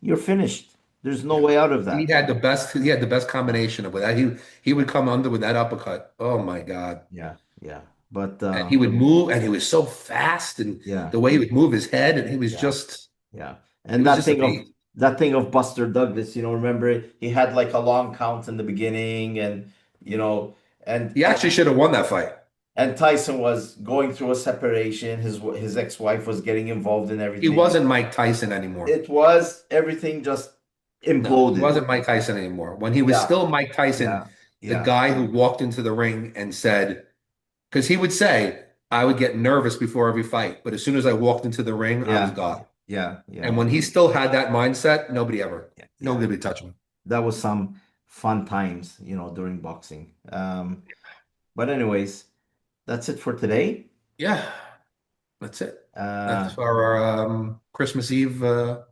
you're finished. There's no Yeah. way out of He that. had the best, he had the best combination of that. He would come under with that uppercut. Oh my God. Yeah, yeah. But And he would move and he was so fast and yeah, the way he would move his head and yeah. Yeah. he And was that just a thing of beast. that thing of Buster Douglas, remember he had like a long count in the beginning and you know and He and, actually should have won that fight. and Tyson was going through a separation. His ex-wife was getting involved in He everything. wasn't Mike Tyson anymore. It was everything just No, he imploded. wasn't Mike Tyson anymore. When he was Yeah. still Mike Tyson, Yeah. the Yeah. guy who walked into the ring and said, because he would say, I would get nervous before every fight, but as soon as I walked into the ring, I was Yeah. God. Yeah. Yeah. And when he still had that mindset, Yeah. nobody would touch him. That was some fun times, during boxing. But anyways, that's it for today. Yeah, that's it. Uh That's our Christmas Eve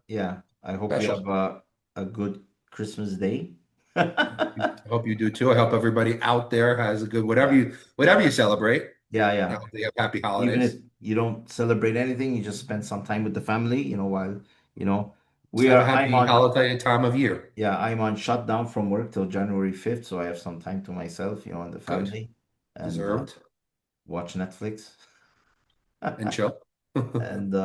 Yeah, I hope you special. have a good Christmas day. I hope you do too. I hope everybody out there has a good whatever you celebrate. Yeah, I yeah. hope they have happy Even if holidays. you don't celebrate anything, you just spend some time with the family, while, you know, Just have a happy holiday time of year. I'm on shutdown from work till January 5th, so I have some time to myself, and the Good. family, and Deserved watch Netflix. and chill. And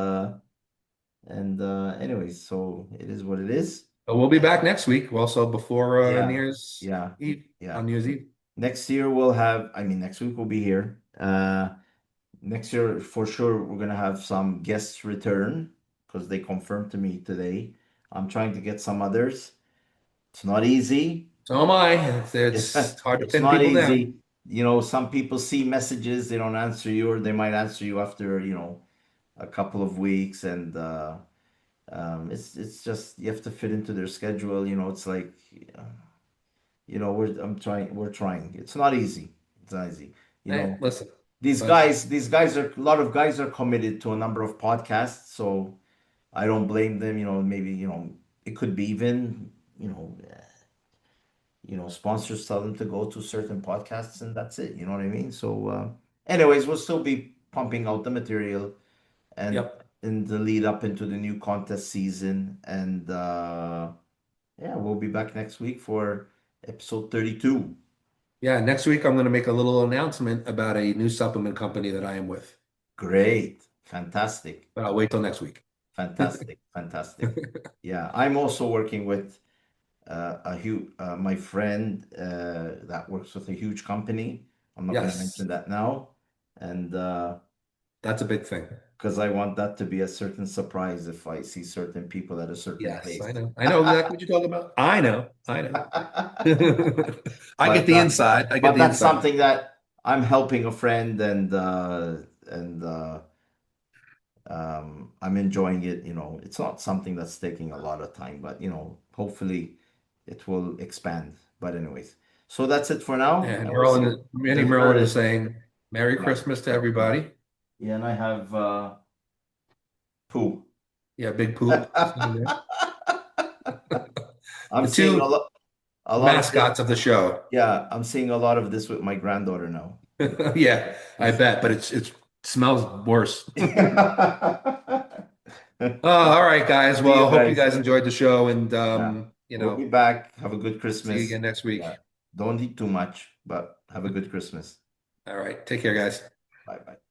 anyways, so it is what it is. But we'll be back next week, also before New Yeah, Year's yeah, Eve, yeah. on New Year's Eve. Next year next week we'll be here. Next year for sure we're gonna have some guests return because they confirmed to me today. I'm trying to get some others. It's not easy. So am I. It's hard to It's pin not people down. easy. Some people see messages, they don't answer you, or they might answer you after, a couple of weeks, and it's just you have to fit into their schedule. It's like, we're trying. It's not easy. It's not easy. You Hey, know, listen, these but guys, a lot of guys are committed to a number of podcasts, so I don't blame them. Maybe, it could be even, sponsors tell them to go to certain podcasts and that's it. You know what I mean? So, anyways, we'll still be pumping out the material and yep. in the lead up into the new contest season. And yeah, we'll be back next week for episode 32. Yeah, next week I'm going to make a little announcement about a new supplement company that I am with. Great. Fantastic. But I'll wait till next week. Fantastic. Fantastic. Yeah, I'm also working with my friend that works with a huge company. I'm not going to Yes, mention that now. And that's a big thing. because I want that to be a certain surprise if I see certain people at a certain Yes, place. I know. I know exactly what you're talking about. I know. I know. I get But the inside. I get but the that's inside. something that I'm helping a friend, and I'm enjoying it. It's not something that's taking a lot of time, but hopefully it will expand. But anyways, so that's it for now, And and we'll see. Merlin is saying Merry Yeah, Christmas to everybody. yeah, and I have poo. Yeah, big poop. I'm The seeing two a lot of this. mascots of the show. Yeah, I'm seeing a lot of this with my granddaughter now. Yeah, I bet, but it smells worse. All right, guys. See you Well, hope you guys. guys enjoyed the show, and Yeah, we'll be back. Have a good see you Christmas. again next week. Yeah, don't eat too much, but have a good Christmas. All right, take care, guys. Bye bye.